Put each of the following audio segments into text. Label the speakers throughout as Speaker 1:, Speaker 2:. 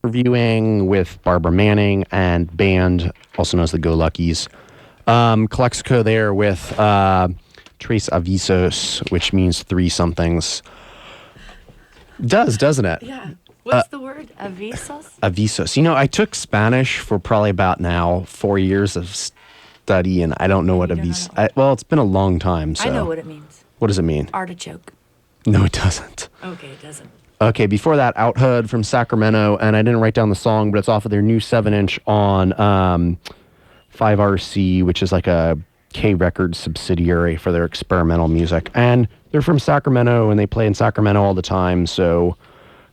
Speaker 1: Reviewing with Barbara Manning and band, also known as the Go-Luckys. Calexico there with Tres Avisos, which means three somethings. Does, doesn't it?
Speaker 2: Yeah. What's the word? Avisos?
Speaker 1: Avisos. You know, I took Spanish for probably about now 4 years of study, and I don't know what avisos. Well, it's been a long time. So
Speaker 2: I know what it means.
Speaker 1: What does it mean?
Speaker 2: Artichoke.
Speaker 1: No, it doesn't.
Speaker 2: Okay, it doesn't.
Speaker 1: Okay, before that, Out Hood from Sacramento, and I didn't write down the song, but it's off of their new 7-inch on 5RC, which is like a K Records subsidiary for their experimental music. And they're from Sacramento, and they play in Sacramento all the time, so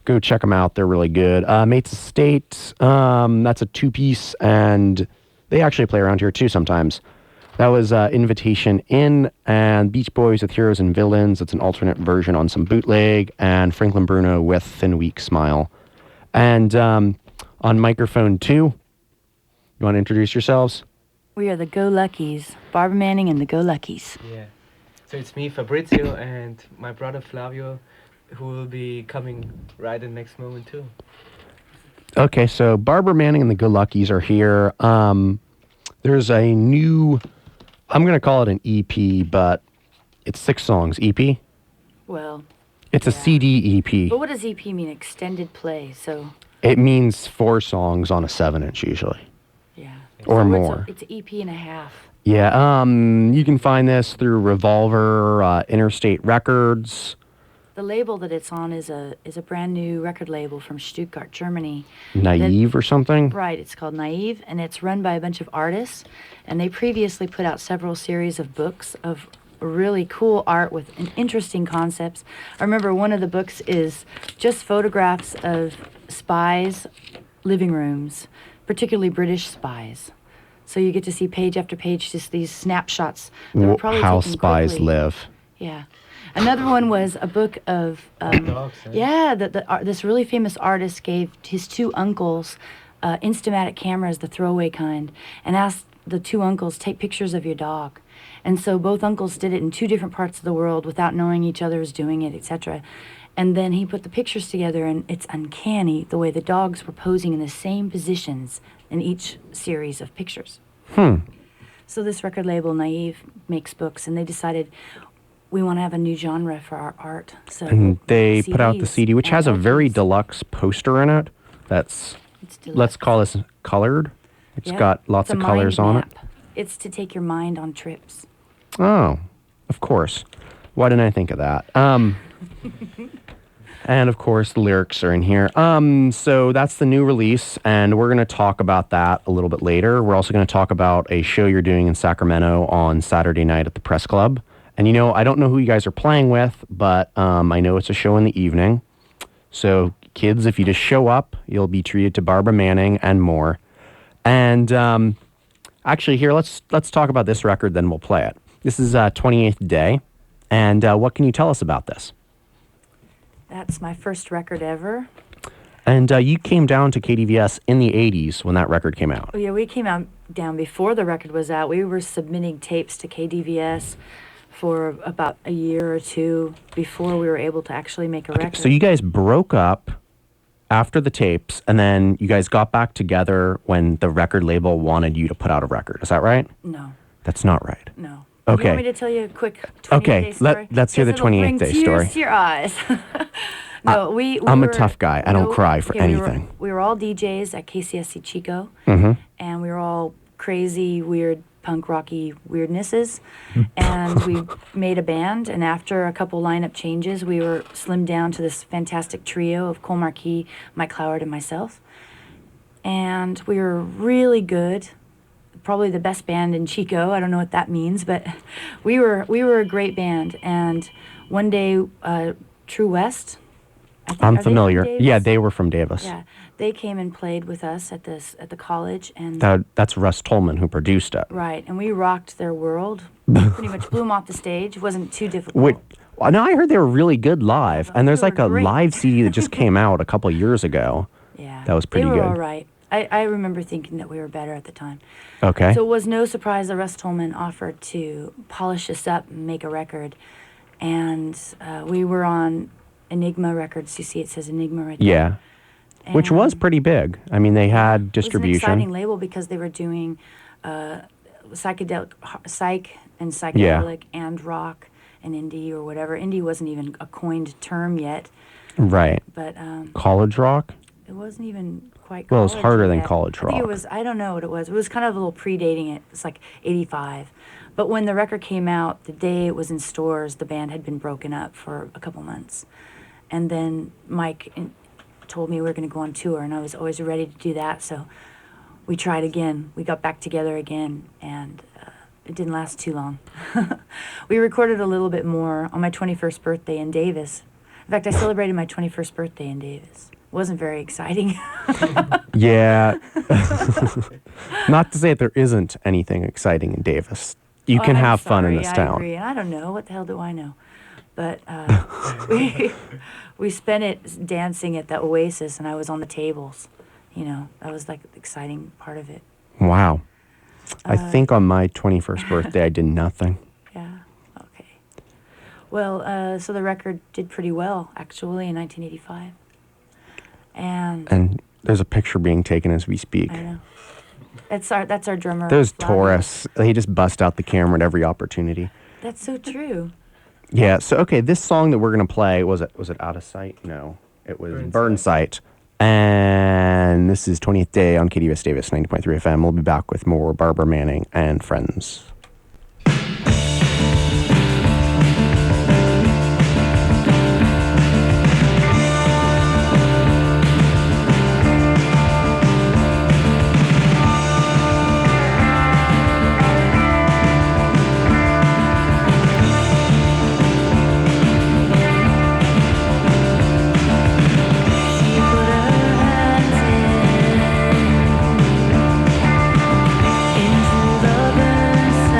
Speaker 1: go check them out. They're really good. Mates Estate, that's a two-piece, and they actually play around here too sometimes. That was Invitation In, and Beach Boys with Heroes and Villains. It's an alternate version on some bootleg, and Franklin Bruno with Thin Weak Smile. And on microphone 2, you want to introduce yourselves?
Speaker 2: We are the Go-Luckys, Barbara Manning and the Go-Luckys.
Speaker 3: Yeah. So it's me, Fabrizio, and my brother Flavio, who will be coming right in the next moment too.
Speaker 1: Okay, so Barbara Manning and the Go-Luckys are here. There's a new, I'm going to call it an EP, but it's 6 songs. EP?
Speaker 2: Well,
Speaker 1: it's a CD EP.
Speaker 2: But what does EP mean? Extended play, so...
Speaker 1: It means 4 songs on a 7-inch usually.
Speaker 2: Yeah.
Speaker 1: Or
Speaker 2: so
Speaker 1: more.
Speaker 2: It's an EP and a half.
Speaker 1: Yeah, you can find this through Revolver, Interstate Records.
Speaker 2: The label that it's on is a brand new record label from Stuttgart, Germany.
Speaker 1: Naive or something?
Speaker 2: Right, it's called Naive, and it's run by a bunch of artists. And they previously put out several series of books of really cool art with interesting concepts. I remember one of the books is just photographs of spies' living rooms, particularly British spies. So you get to see page after page just these snapshots that were probably
Speaker 1: how
Speaker 2: taken
Speaker 1: spies
Speaker 2: quickly.
Speaker 1: live.
Speaker 2: Yeah. Another one was a book of this really famous artist gave his 2 uncles Instamatic cameras, the throwaway kind, and asked the 2 uncles, take pictures of your dog. And so both uncles did it in 2 different parts of the world without knowing each other was doing it, etc. And then he put the pictures together, and it's uncanny the way the dogs were posing in the same positions in each series of pictures. So this record label, Naive, makes books, and they decided we want to have a new genre for our art. So
Speaker 1: and they put out the CD, which has a very deluxe poster in it. Let's call this colored. It's got lots of colors on it.
Speaker 2: It's to take your mind on trips.
Speaker 1: Oh, of course. Why didn't I think of that? And of course, the lyrics are in here. So that's the new release, and we're going to talk about that a little bit later. We're also going to talk about a show you're doing in Sacramento on Saturday night at the Press Club. And, you know, I don't know who you guys are playing with, but I know it's a show in the evening. So, kids, if you just show up, you'll be treated to Barbara Manning and more. And actually, here, let's talk about this record, then we'll play it. This is 28th Day. And what can you tell us about this?
Speaker 2: That's my first record ever.
Speaker 1: And you came down to KDVS in the 80s when that record came out.
Speaker 2: Oh, yeah, we came down before the record was out. We were submitting tapes to KDVS for about a year or 2 before we were able to actually make a record.
Speaker 1: So you guys broke up after the tapes, and then you guys got back together when the record label wanted you to put out a record. Is that right?
Speaker 2: No.
Speaker 1: That's not right.
Speaker 2: No.
Speaker 1: Okay.
Speaker 2: You want me to tell you a quick 28th day story?
Speaker 1: Let's hear the 28th day story.
Speaker 2: Tears to your eyes. No,
Speaker 1: I'm a tough guy. I don't cry for anything.
Speaker 2: We were all DJs at KCSC Chico, and we were all crazy, weird, punk rocky weirdnesses. And we made a band, and after a couple lineup changes, we were slimmed down to this fantastic trio of Cole Marquis, Mike Cloward, and myself. And we were really good. Probably the best band in Chico. I don't know what that means, but we were a great band. And one day, True West,
Speaker 1: I'm familiar. Yeah, they were from Davis.
Speaker 2: Yeah, they came and played with us at the college, and
Speaker 1: that's Russ Tolman who produced it.
Speaker 2: Right, and we rocked their world. Pretty much blew them off the stage. It wasn't too difficult.
Speaker 1: No, I heard they were really good live, and there's like a live CD that just came out a couple of years ago.
Speaker 2: Yeah,
Speaker 1: that was pretty good.
Speaker 2: They were all right. I remember thinking that we were better at the time.
Speaker 1: Okay.
Speaker 2: So it was no surprise that Russ Tolman offered to polish us up and make a record. And we were on Enigma Records. You see it says Enigma right there.
Speaker 1: Yeah. Which was
Speaker 2: And
Speaker 1: pretty big. I mean, they had
Speaker 2: it was an
Speaker 1: distribution.
Speaker 2: exciting label because they were doing psychedelic, psych and psychedelic and rock and indie or whatever. Indie wasn't even a coined term yet,
Speaker 1: Right.
Speaker 2: but
Speaker 1: College rock?
Speaker 2: it wasn't even quite.
Speaker 1: Well, it's
Speaker 2: college
Speaker 1: harder than
Speaker 2: yet.
Speaker 1: college
Speaker 2: I think it
Speaker 1: rock.
Speaker 2: was. I don't know what it was. It was kind of a little predating it. It's like '85. But when the record came out, the day it was in stores, the band had been broken up for a couple months, and then Mike told me we were going to go on tour, and I was always ready to do that. So we tried again. We got back together again, and it didn't last too long. We recorded a little bit more on my 21st birthday in Davis. In fact, I celebrated my 21st birthday in Davis. Wasn't very exciting.
Speaker 1: Yeah. Not to say that there isn't anything exciting in Davis. You can
Speaker 2: I'm
Speaker 1: have fun in
Speaker 2: sorry,
Speaker 1: this
Speaker 2: I
Speaker 1: town.
Speaker 2: agree. And I don't know. What the hell do I know? But we spent it dancing at the Oasis, and I was on the tables. You know, that was like the exciting part of it.
Speaker 1: Wow. I think on my 21st birthday, I did nothing.
Speaker 2: Yeah. Okay. Well, so the record did pretty well, actually, in 1985.
Speaker 1: And there's a picture being taken as we speak.
Speaker 2: I know. That's our drummer.
Speaker 1: There's
Speaker 2: Flavio.
Speaker 1: Taurus. He just busts out the camera at every opportunity.
Speaker 2: That's so true.
Speaker 1: Yeah. So okay, this song that we're gonna play was it Out of Sight? No, it was Burn Sight. And this is 20th Day on KDVS Davis 90.3 FM. We'll be back with more Barbara Manning and friends.
Speaker 2: Into the burn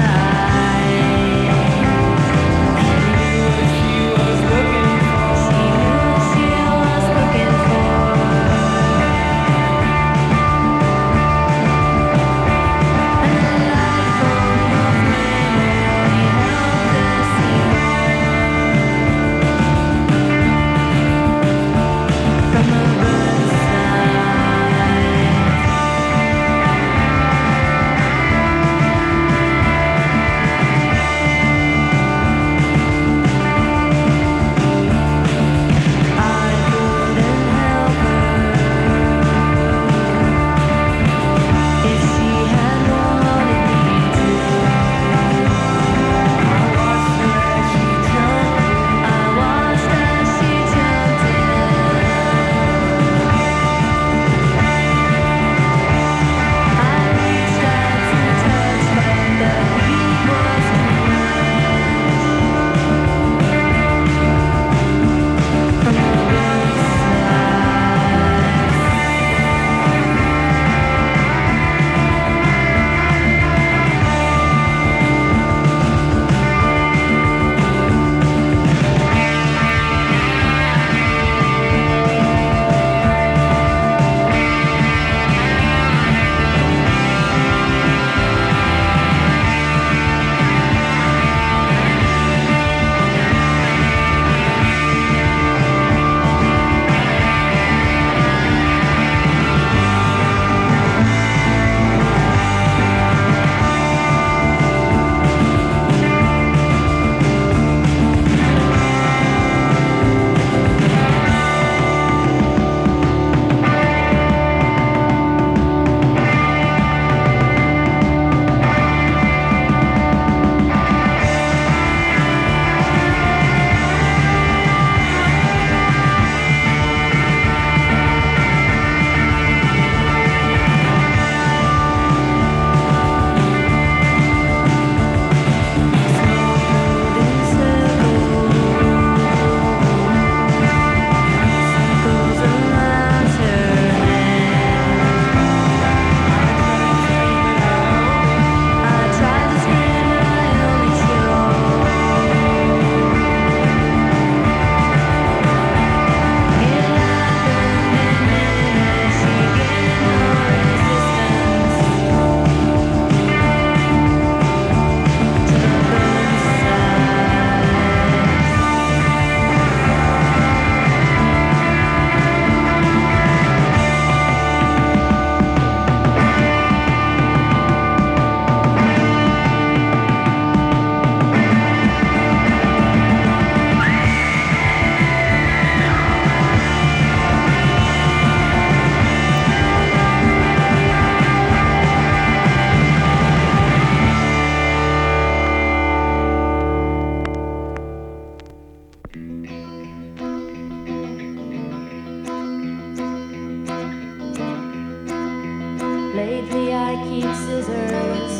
Speaker 2: Lately I keep scissors,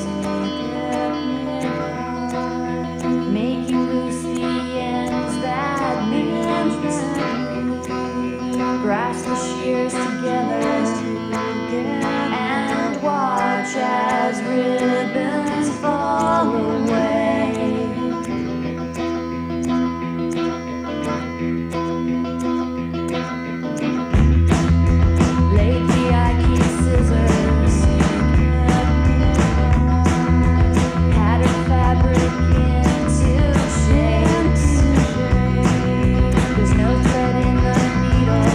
Speaker 2: making loose the ends that meet. Grasp the shears together and watch as ribbons fall away. Lately I keep scissors, pattern fabric into shapes. There's no thread in the needle,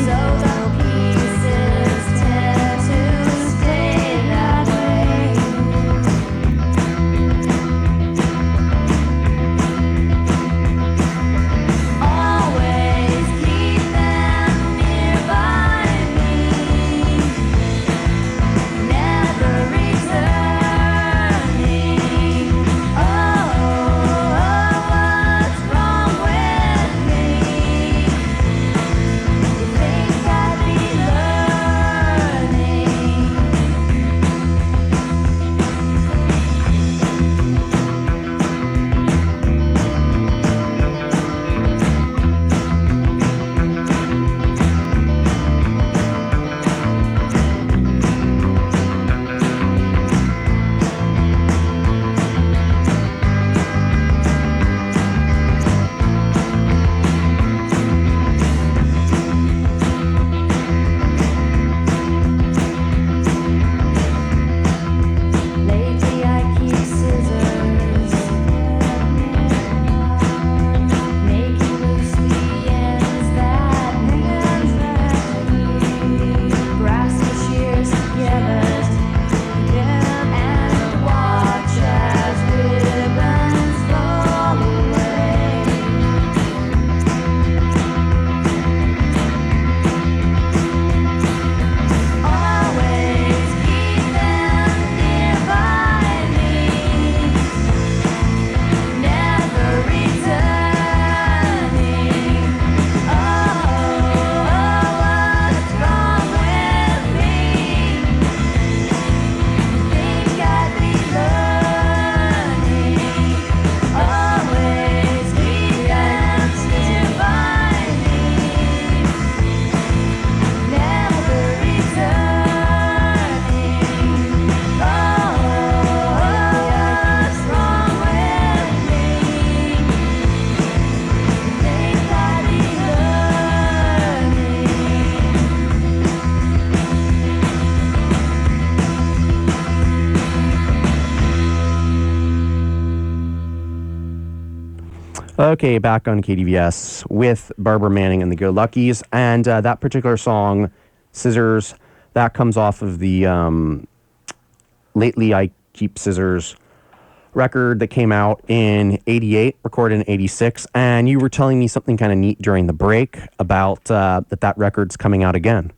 Speaker 2: so the pieces tend to stay that way. Always keep them nearby me, never returning. Oh, what's wrong with me? You think I'd be learning? Lately I keep scissors, making loose the ends that meet. Grasp the shears together and watch as ribbons fall away. Always keep them nearby me, never returning. Oh, what's wrong with me? You think I'd be learning? Always keep them nearby me, never returning. Oh, what's wrong with me? You think I'd be
Speaker 1: Okay, back on KDVS with Barbara Manning and the Go-Luckys, and that particular song, Scissors, that comes off of the Lately I Keep Scissors record that came out in 88, recorded in 86, and you were telling me something kind of neat during the break about that record's coming out again.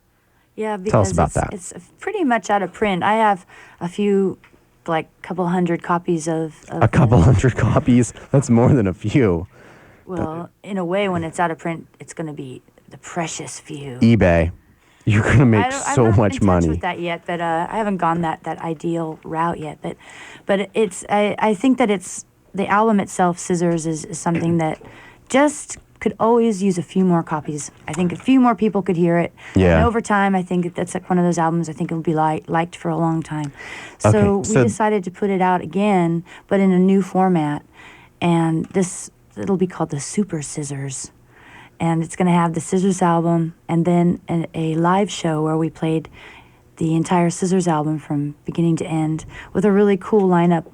Speaker 2: Yeah,
Speaker 1: Tell us
Speaker 2: because
Speaker 1: about that.
Speaker 2: it's pretty much out of print. I have a few, like, couple hundred copies of
Speaker 1: A couple hundred copies, that's more than a few.
Speaker 2: Well, in a way, when it's out of print, it's going to be the precious few.
Speaker 1: eBay. You're going to make
Speaker 2: I'm
Speaker 1: so
Speaker 2: not
Speaker 1: much
Speaker 2: in touch
Speaker 1: money.
Speaker 2: with that yet, but I haven't gone that ideal route yet. But it's I think that it's the album itself, Scissors, is something that just could always use a few more copies. I think a few more people could hear it.
Speaker 1: Yeah.
Speaker 2: And over time, I think that's like one of those albums I think it will be liked for a long time. So
Speaker 1: Okay,
Speaker 2: we
Speaker 1: so-
Speaker 2: decided to put it out again, but in a new format. And it'll be called the Super Scissors. And it's going to have the Scissors album and then a live show where we played the entire Scissors album from beginning to end with a really cool lineup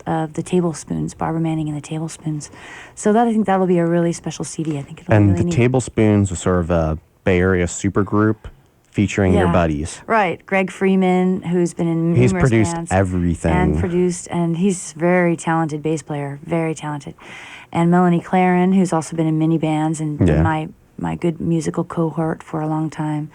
Speaker 2: of the Tablespoons, Barbara Manning and the Tablespoons. So I think that'll be a really special CD. I think it'll be
Speaker 1: And
Speaker 2: really
Speaker 1: the
Speaker 2: neat.
Speaker 1: Tablespoons was sort of a Bay Area super group featuring your
Speaker 2: Yeah.
Speaker 1: buddies.
Speaker 2: Right. Greg Freeman, who's been in
Speaker 1: He's
Speaker 2: numerous
Speaker 1: produced
Speaker 2: bands.
Speaker 1: everything.
Speaker 2: And he's very talented bass player, very talented. And Melanie Claren, who's also been in many bands and
Speaker 1: Yeah.
Speaker 2: been my good musical cohort for a long time.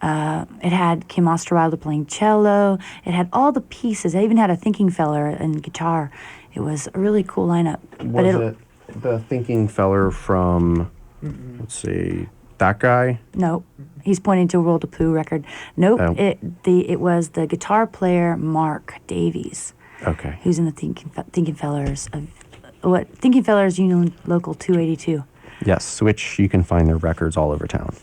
Speaker 2: It had Kim Osterwilder playing cello. It had all the pieces. It even had a thinking feller and guitar. It was a really cool lineup.
Speaker 1: Was it the thinking feller from, let's see, that guy?
Speaker 2: Nope. He's pointing to a World of Pooh record. Nope.
Speaker 1: Oh.
Speaker 2: It was the guitar player Mark Davies.
Speaker 1: Okay.
Speaker 2: Who's in the Thinking Fellers of Thinking Fellers Union Local 282.
Speaker 1: Yes, which you can find their records all over town.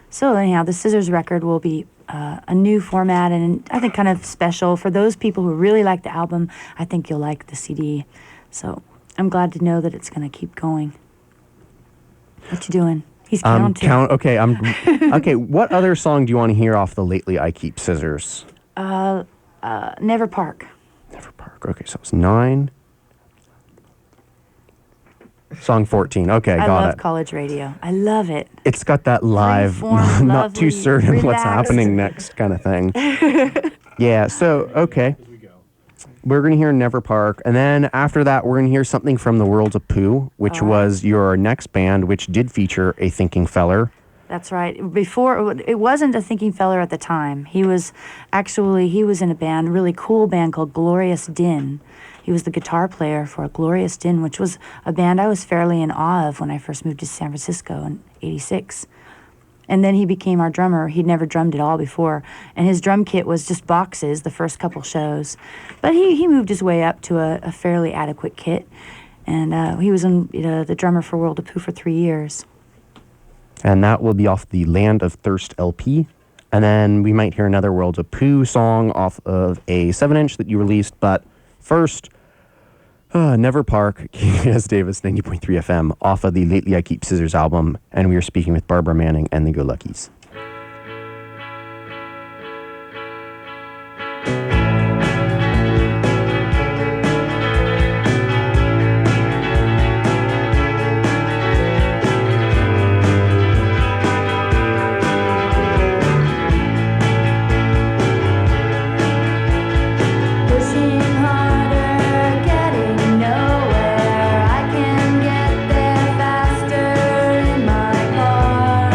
Speaker 2: So anyhow, the Scissors record will be a new format, and I think kind of special for those people who really like the album. I think you'll like the CD. So I'm glad to know that it's going to keep going. What you doing? He's counting.
Speaker 1: Okay, okay. What other song do you want to hear off the Lately I Keep Scissors?
Speaker 2: Never Park.
Speaker 1: Never Park. Okay, so it's 9. Song 14. Okay, got it.
Speaker 2: I love college radio. I love it.
Speaker 1: It's got that live,
Speaker 2: Freeform,
Speaker 1: not too
Speaker 2: lovely,
Speaker 1: certain what's
Speaker 2: relaxed.
Speaker 1: happening next kind of thing. Yeah, so, okay. We're going to hear Never Park, and then after that, we're going to hear something from the World of Pooh, which was your next band, which did feature a Thinking Feller.
Speaker 2: That's right. Before, it wasn't a Thinking Feller at the time. He was in a band, really cool band called Glorious Din. He was the guitar player for Glorious Din, which was a band I was fairly in awe of when I first moved to San Francisco in '86. And then he became our drummer. He'd never drummed at all before. And his drum kit was just boxes the first couple shows. But he moved his way up to a fairly adequate kit. And he was the drummer for World of Pooh for 3 years.
Speaker 1: And that will be off the Land of Thirst LP. And then we might hear another World of Pooh song off of a 7-inch that you released. But first, Never Park, KDVS Davis, 90.3 FM, off of the Lately I Keep Scissors album. And we are speaking with Barbara Manning and the Go-Luckys.
Speaker 4: Faster in my car.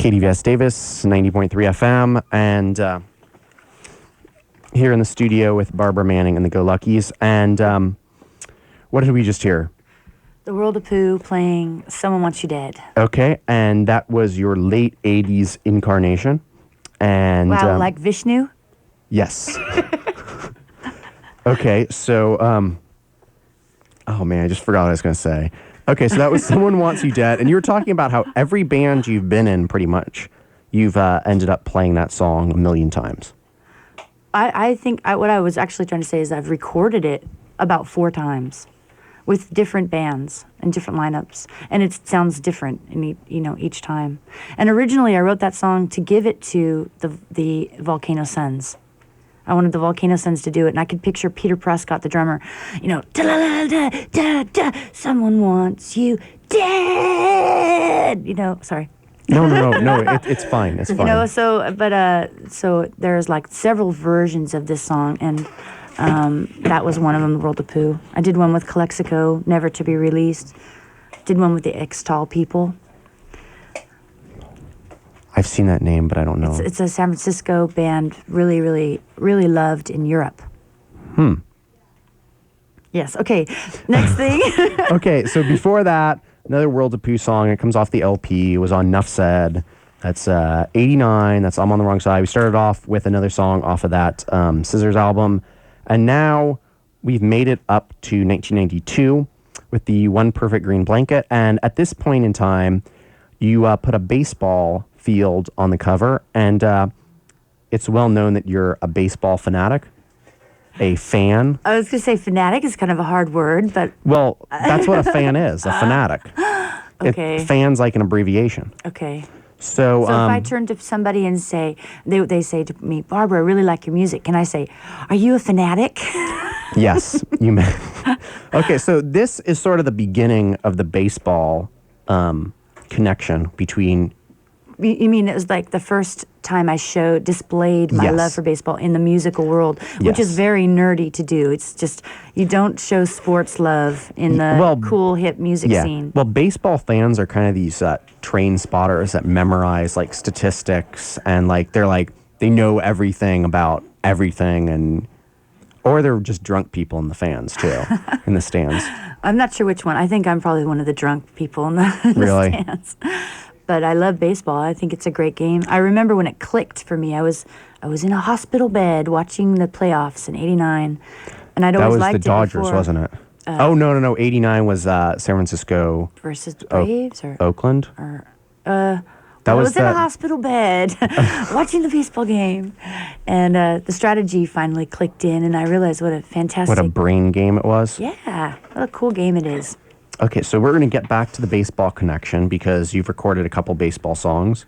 Speaker 1: KDVS Davis, 90.3 FM, and here in the studio with Barbara Manning and the Go-Luckys. And what did we just hear?
Speaker 2: The World of Pooh playing Someone Wants You Dead.
Speaker 1: Okay, and that was your late 80s incarnation. And
Speaker 2: Wow, like Vishnu?
Speaker 1: Yes. Okay, so, oh man, I just forgot what I was going to say. Okay, so that was Someone Wants You Dead, and you were talking about how every band you've been in, pretty much, you've ended up playing that song a million times.
Speaker 2: I think what I was actually trying to say is I've recorded it about 4 times with different bands and different lineups, and it sounds different in each time. And originally, I wrote that song to give it to the Volcano Suns. I wanted the Volcano Suns to do it, and I could picture Peter Prescott, the drummer, da-la-la-da-da-da, someone wants you dead. Sorry.
Speaker 1: No, it's fine. It's fine.
Speaker 2: So there's like several versions of this song, and that was one of them, The World of Pooh. I did one with Calexico, Never to Be Released. Did one with the X-Tall People.
Speaker 1: I've seen that name, but I don't know.
Speaker 2: It's a San Francisco band, really, really, really loved in Europe. Yes, okay. Next thing.
Speaker 1: Okay, so before that, another World of Pooh song. It comes off the LP. It was on Nuff Said. That's 89. That's I'm on the Wrong Side. We started off with another song off of that Scissors album. And now we've made it up to 1992 with the One Perfect Green Blanket. And at this point in time, you put a baseball field on the cover. And it's well known that you're a baseball fanatic, a fan.
Speaker 2: I was going to say fanatic is kind of a hard word, but...
Speaker 1: Well, that's what a fan is, a fanatic.
Speaker 2: Okay.
Speaker 1: Fan's like an abbreviation.
Speaker 2: Okay.
Speaker 1: So
Speaker 2: if I turn to somebody and say, they say to me, Barbara, I really like your music, can I say, are you a fanatic?
Speaker 1: Yes, you may. Okay, so this is sort of the beginning of the baseball connection between...
Speaker 2: You mean it was like the first time I displayed my love for baseball in the musical world, which is very nerdy to do. It's just, you don't show sports love in the cool, hip music scene.
Speaker 1: Well, baseball fans are kind of these train spotters that memorize like statistics and they know everything about everything, or they're just drunk people in the fans too, in the stands.
Speaker 2: I'm not sure which one. I think I'm probably one of the drunk people in the stands. But I love baseball. I think it's a great game. I remember when it clicked for me. I was in a hospital bed watching the playoffs in '89, and I'd always liked it.
Speaker 1: That was the Dodgers, wasn't it? No. '89 was San Francisco
Speaker 2: versus the Braves or
Speaker 1: Oakland.
Speaker 2: I was in a hospital bed watching the baseball game, and the strategy finally clicked in, and I realized what a
Speaker 1: brain game it was.
Speaker 2: Yeah, what a cool game it is.
Speaker 1: Okay, so we're going to get back to the baseball connection because you've recorded a couple baseball songs.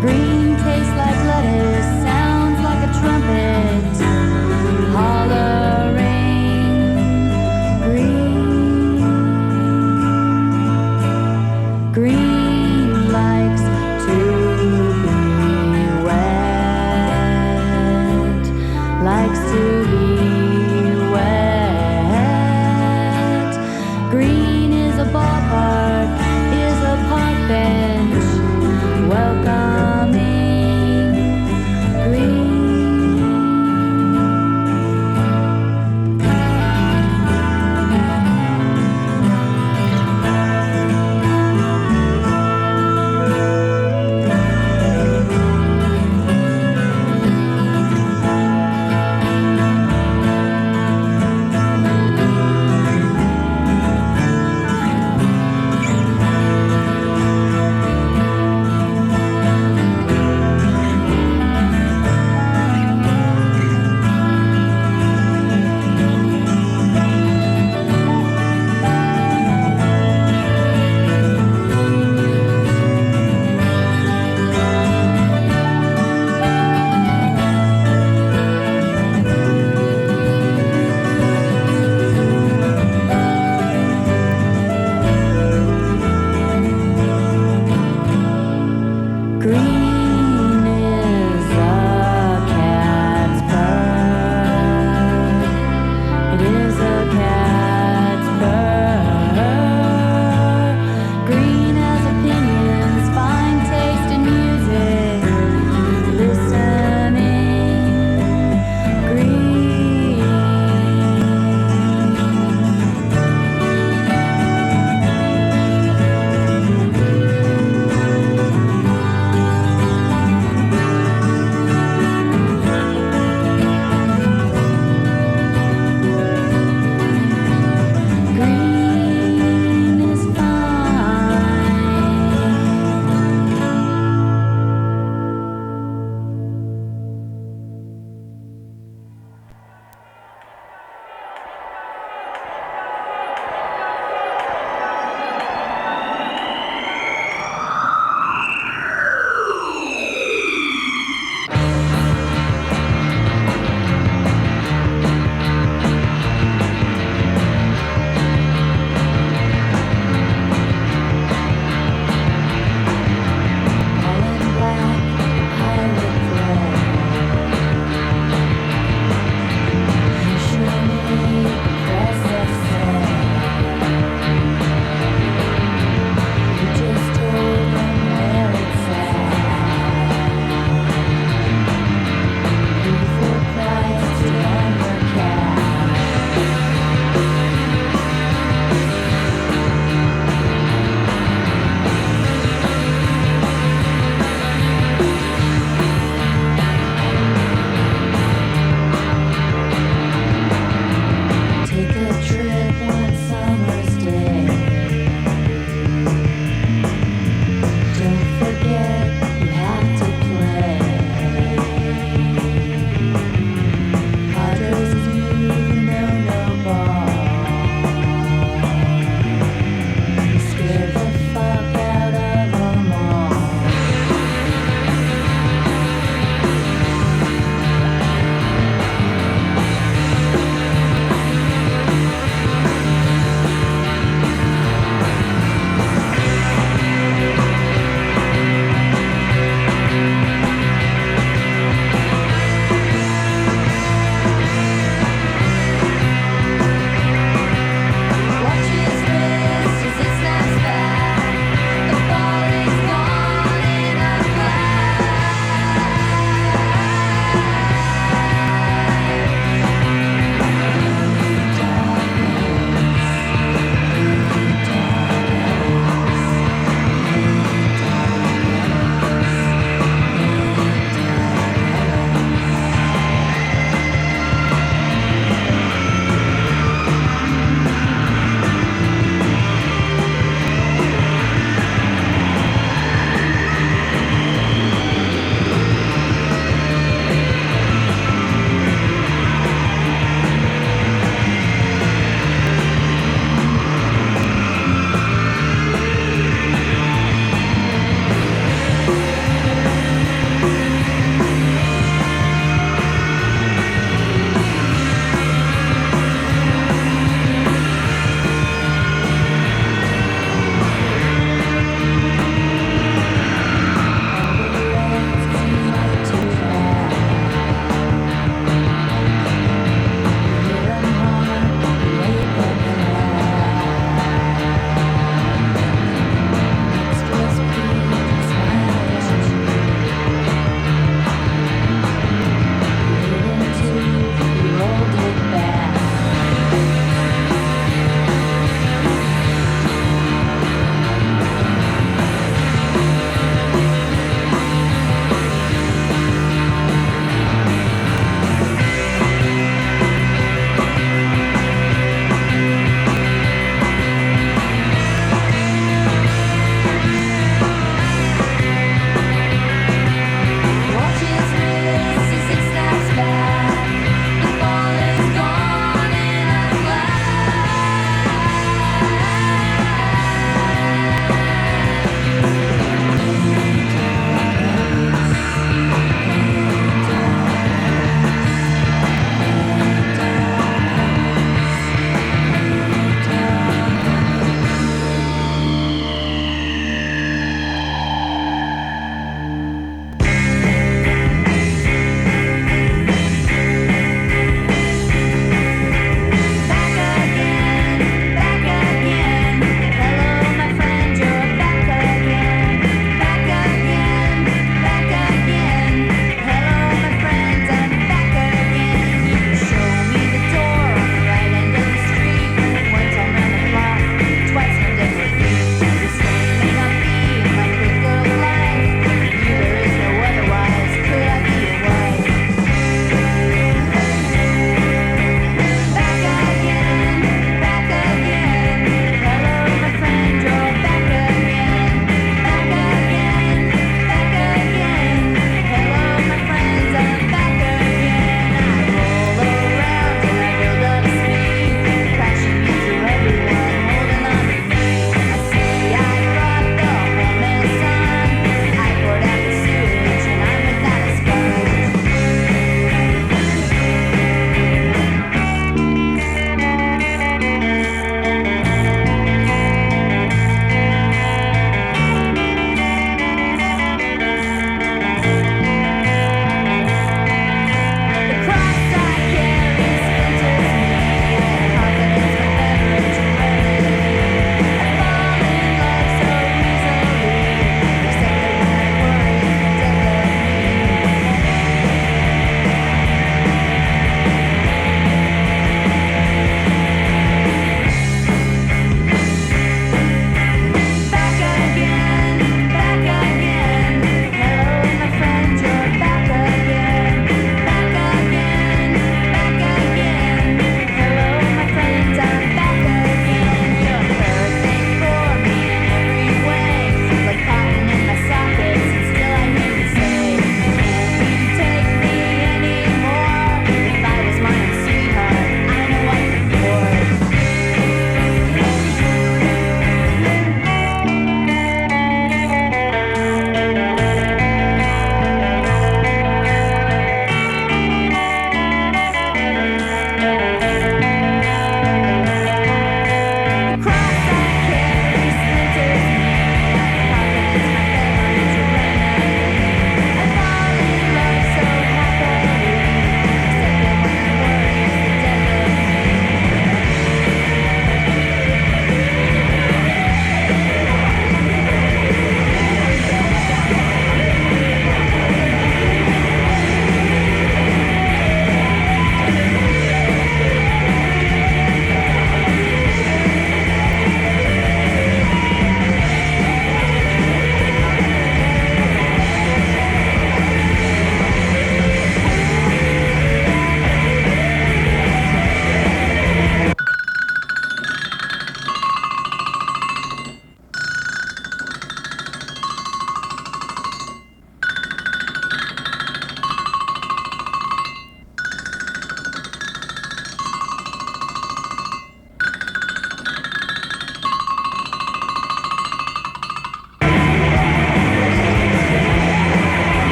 Speaker 2: Green tastes like lettuce, sounds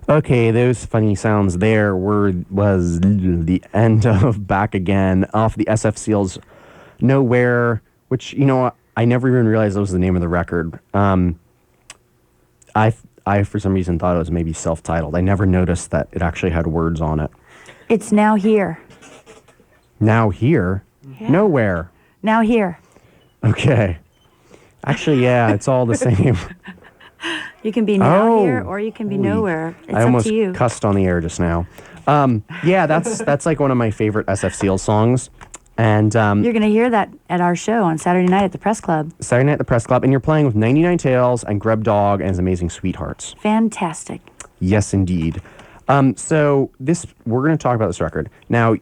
Speaker 1: Okay, those funny sounds there was the end of Back Again off the SF Seals Nowhere, which, I never even realized that was the name of the record. I for some reason thought it was maybe self-titled. I never noticed that it actually had words on it.
Speaker 2: It's Now Here.
Speaker 1: Now Here?
Speaker 2: Yeah.
Speaker 1: Nowhere.
Speaker 2: Now Here.
Speaker 1: Okay. Actually, yeah, it's all the same.
Speaker 2: You can be now here or you can be nowhere. It's
Speaker 1: I
Speaker 2: up
Speaker 1: almost
Speaker 2: to you.
Speaker 1: cussed on the air just now. Yeah, that's like one of my favorite SF Seal songs. And
Speaker 2: you're going to hear that at our show on Saturday night at the Press Club.
Speaker 1: Saturday night at the Press Club, and you're playing with 99 Tails and Grub Dog and his Amazing Sweethearts.
Speaker 2: Fantastic.
Speaker 1: Yes, indeed. So we're going to talk about this record. Now,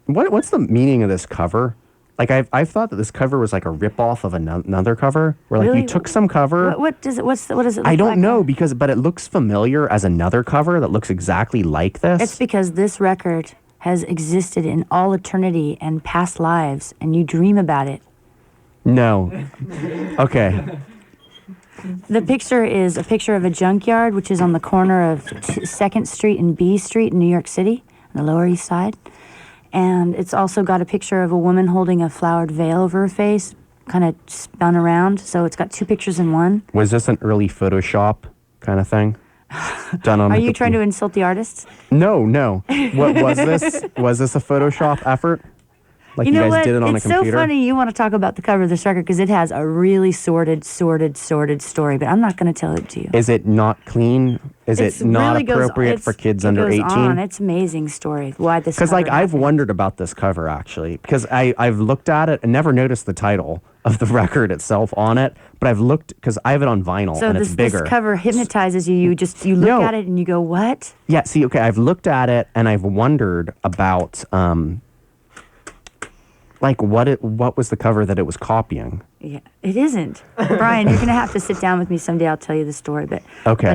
Speaker 1: what's the meaning of this cover? Like I've thought that this cover was like a ripoff of another cover, where like
Speaker 2: Really?
Speaker 1: you took some cover.
Speaker 2: What does it look
Speaker 1: I don't
Speaker 2: like?
Speaker 1: know but it looks familiar as another cover that looks exactly like this.
Speaker 2: It's because this record has existed in all eternity and past lives, and you dream about it.
Speaker 1: No. Okay.
Speaker 2: The picture is a picture of a junkyard, which is on the corner of 2nd Street and B Street in New York City, on the Lower East Side. And it's also got a picture of a woman holding a flowered veil over her face, kind of spun around. So it's got two pictures in one.
Speaker 1: Was this an early Photoshop kind of thing? Done on.
Speaker 2: Are you trying to insult the artists?
Speaker 1: No. What was this? Was this a Photoshop effort? Like you guys did it on a computer?
Speaker 2: It's so funny you want to talk about the cover of this record because it has a really sordid story, but I'm not going to tell it to you.
Speaker 1: Is it not clean? Is it not appropriate for kids under 18?
Speaker 2: It's an amazing story. Why this?
Speaker 1: Because I've wondered about this cover actually, because I've looked at it and never noticed the title of the record itself on it, but I've looked because I have it on vinyl and it's bigger.
Speaker 2: So this cover hypnotizes you. You look at it and you go, what?
Speaker 1: Yeah. See, okay, I've looked at it and I've wondered about like what was the cover that it was copying?
Speaker 2: Yeah, it isn't. Brian, you're going to have to sit down with me someday. I'll tell you the story, but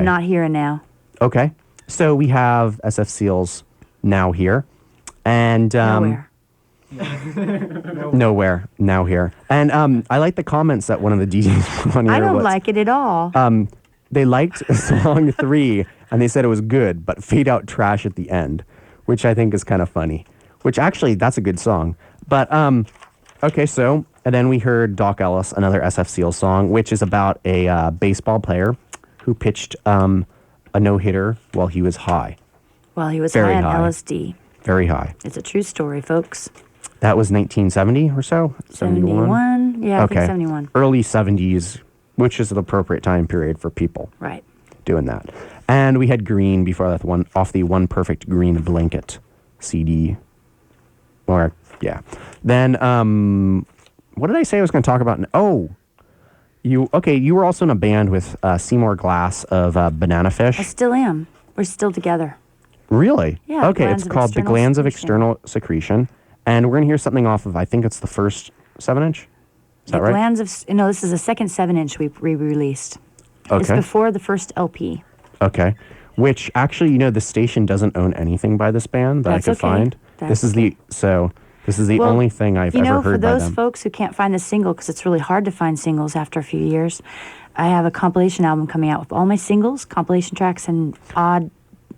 Speaker 2: not here and now.
Speaker 1: Okay. So we have SF Seals Now Here. And
Speaker 2: Nowhere.
Speaker 1: Nowhere. Now Here. And I like the comments that one of the DJs put on here.
Speaker 2: I don't like it at all.
Speaker 1: They liked song 3 and they said it was good, but fade out trash at the end, which I think is kind of funny. Which actually, that's a good song. But, okay, so, and then we heard Doc Ellis, another SF Seals song, which is about a baseball player who pitched a no-hitter while he was high.
Speaker 2: While he was
Speaker 1: Very
Speaker 2: high on
Speaker 1: high.
Speaker 2: LSD.
Speaker 1: Very high.
Speaker 2: It's a true story, folks.
Speaker 1: That was 1970 or so?
Speaker 2: 71? Yeah,
Speaker 1: okay.
Speaker 2: I think 71.
Speaker 1: Early 70s, which is the appropriate time period for people.
Speaker 2: Right.
Speaker 1: Doing that. And we had Green before that, off the One Perfect Green Blanket CD. Or, yeah. Then, what did I say I was going to talk about? You were also in a band with Seymour Glass of Banana Fish.
Speaker 2: I still am. We're still together.
Speaker 1: Really?
Speaker 2: Yeah.
Speaker 1: Okay, it's called The Glands of External Secretion. And we're going to hear something off of, I think it's the first 7-inch. Is that right?
Speaker 2: This is the second 7-inch we re-released.
Speaker 1: Okay.
Speaker 2: It's before the first LP.
Speaker 1: Okay. Which, actually, the station doesn't own anything by this band that I could find. This is the only thing I've ever heard by them.
Speaker 2: For those folks who can't find the single, because it's really hard to find singles after a few years, I have a compilation album coming out with all my singles, compilation tracks, and odd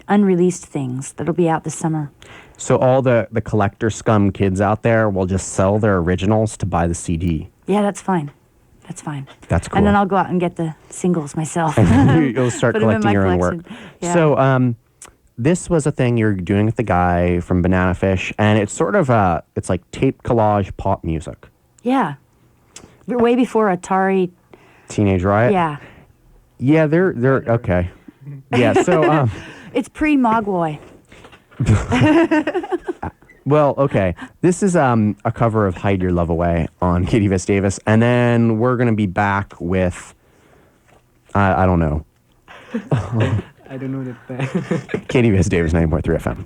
Speaker 2: unreleased things that'll be out this summer.
Speaker 1: So all the collector scum kids out there will just sell their originals to buy the CD.
Speaker 2: Yeah, that's fine. That's fine.
Speaker 1: That's cool.
Speaker 2: And then I'll go out and get the singles myself.
Speaker 1: And you'll start collecting your own work.
Speaker 2: Yeah.
Speaker 1: So this was a thing you're doing with the guy from Banana Fish, and it's sort of it's like tape collage pop music.
Speaker 2: Yeah. Way before Atari.
Speaker 1: Teenage Riot?
Speaker 2: Yeah.
Speaker 1: Yeah, they're okay. Yeah, so
Speaker 2: it's pre-Mogwai.
Speaker 1: Well, okay. This is a cover of Hide Your Love Away on KDVS Davis, and then we're going to be back with I don't know.
Speaker 3: I don't know that band.
Speaker 1: KDVS Davis 90.3 FM.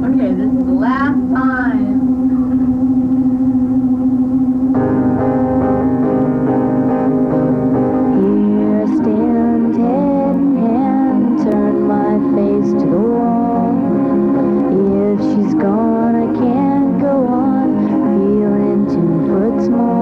Speaker 4: Okay, this is the last time. Here stand head and turn my face to the wall. If she's gone, I can't go on feeling 2 foot small.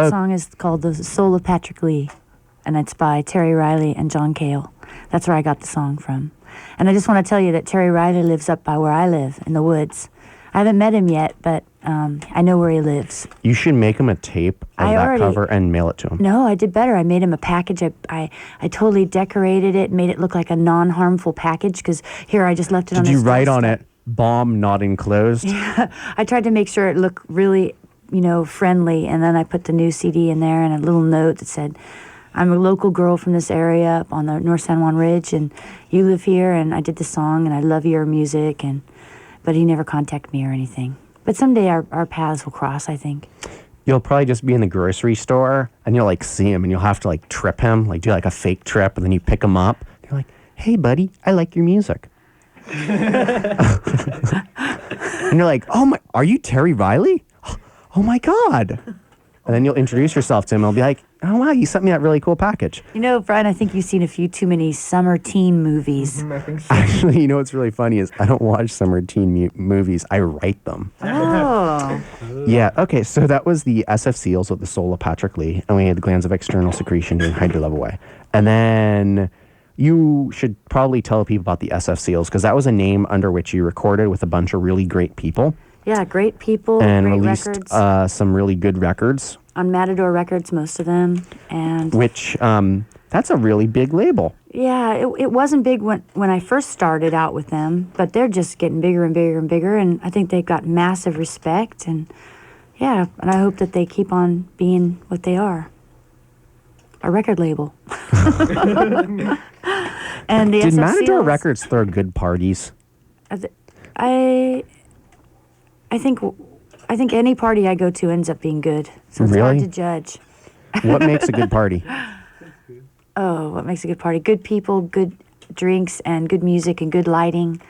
Speaker 2: That song is called The Soul of Patrick Lee, and it's by Terry Riley and John Cale. That's where I got the song from. And I just want to tell you that Terry Riley lives up by where I live, in the woods. I haven't met him yet, but I know where he lives.
Speaker 1: You should make him a tape of that cover and mail it to him.
Speaker 2: No, I did better. I made him a package. I totally decorated it, made it look like a non-harmful package, because here I just left it on this
Speaker 1: Did you write
Speaker 2: desk.
Speaker 1: on it, bomb not enclosed?
Speaker 2: Yeah, I tried to make sure it looked really, friendly, and then I put the new CD in there and a little note that said, I'm a local girl from this area up on the North San Juan Ridge, and you live here, and I did the song, and I love your music, but he never contacted me or anything. But someday our paths will cross, I think.
Speaker 1: You'll probably just be in the grocery store, and you'll, see him, and you'll have to, trip him, do, a fake trip, and then you pick him up. And you're like, hey, buddy, I like your music. And you're like, oh, are you Terry Riley? Oh, my God. And then you'll introduce yourself to him, and he'll be like, oh, wow, you sent me that really cool package.
Speaker 2: Brian, I think you've seen a few too many summer teen movies.
Speaker 3: I think so.
Speaker 1: Actually, what's really funny is I don't watch summer teen movies. I write them.
Speaker 2: Oh.
Speaker 1: Yeah, okay, so that was the SF Seals with The Soul of Patrick Lee, and we had the Glands of External Secretion doing Hide Your Love Away. And then you should probably tell people about the SF Seals, because that was a name under which you recorded with a bunch of really great people.
Speaker 2: Yeah, great people,
Speaker 1: and
Speaker 2: great
Speaker 1: released
Speaker 2: records.
Speaker 1: Some really good records.
Speaker 2: On Matador Records, most of them. And
Speaker 1: which, that's a really big label.
Speaker 2: Yeah, it wasn't big when I first started out with them, but they're just getting bigger and bigger and bigger, and I think they've got massive respect, and yeah, and I hope that they keep on being what they are. A record label. And the
Speaker 1: Did
Speaker 2: SF
Speaker 1: Matador
Speaker 2: Seals,
Speaker 1: Records throw good parties?
Speaker 2: I think any party I go to ends up being good. So it's hard to judge.
Speaker 1: What makes a good party?
Speaker 2: Oh, what makes a good party? Good people, good drinks, and good music, and good lighting,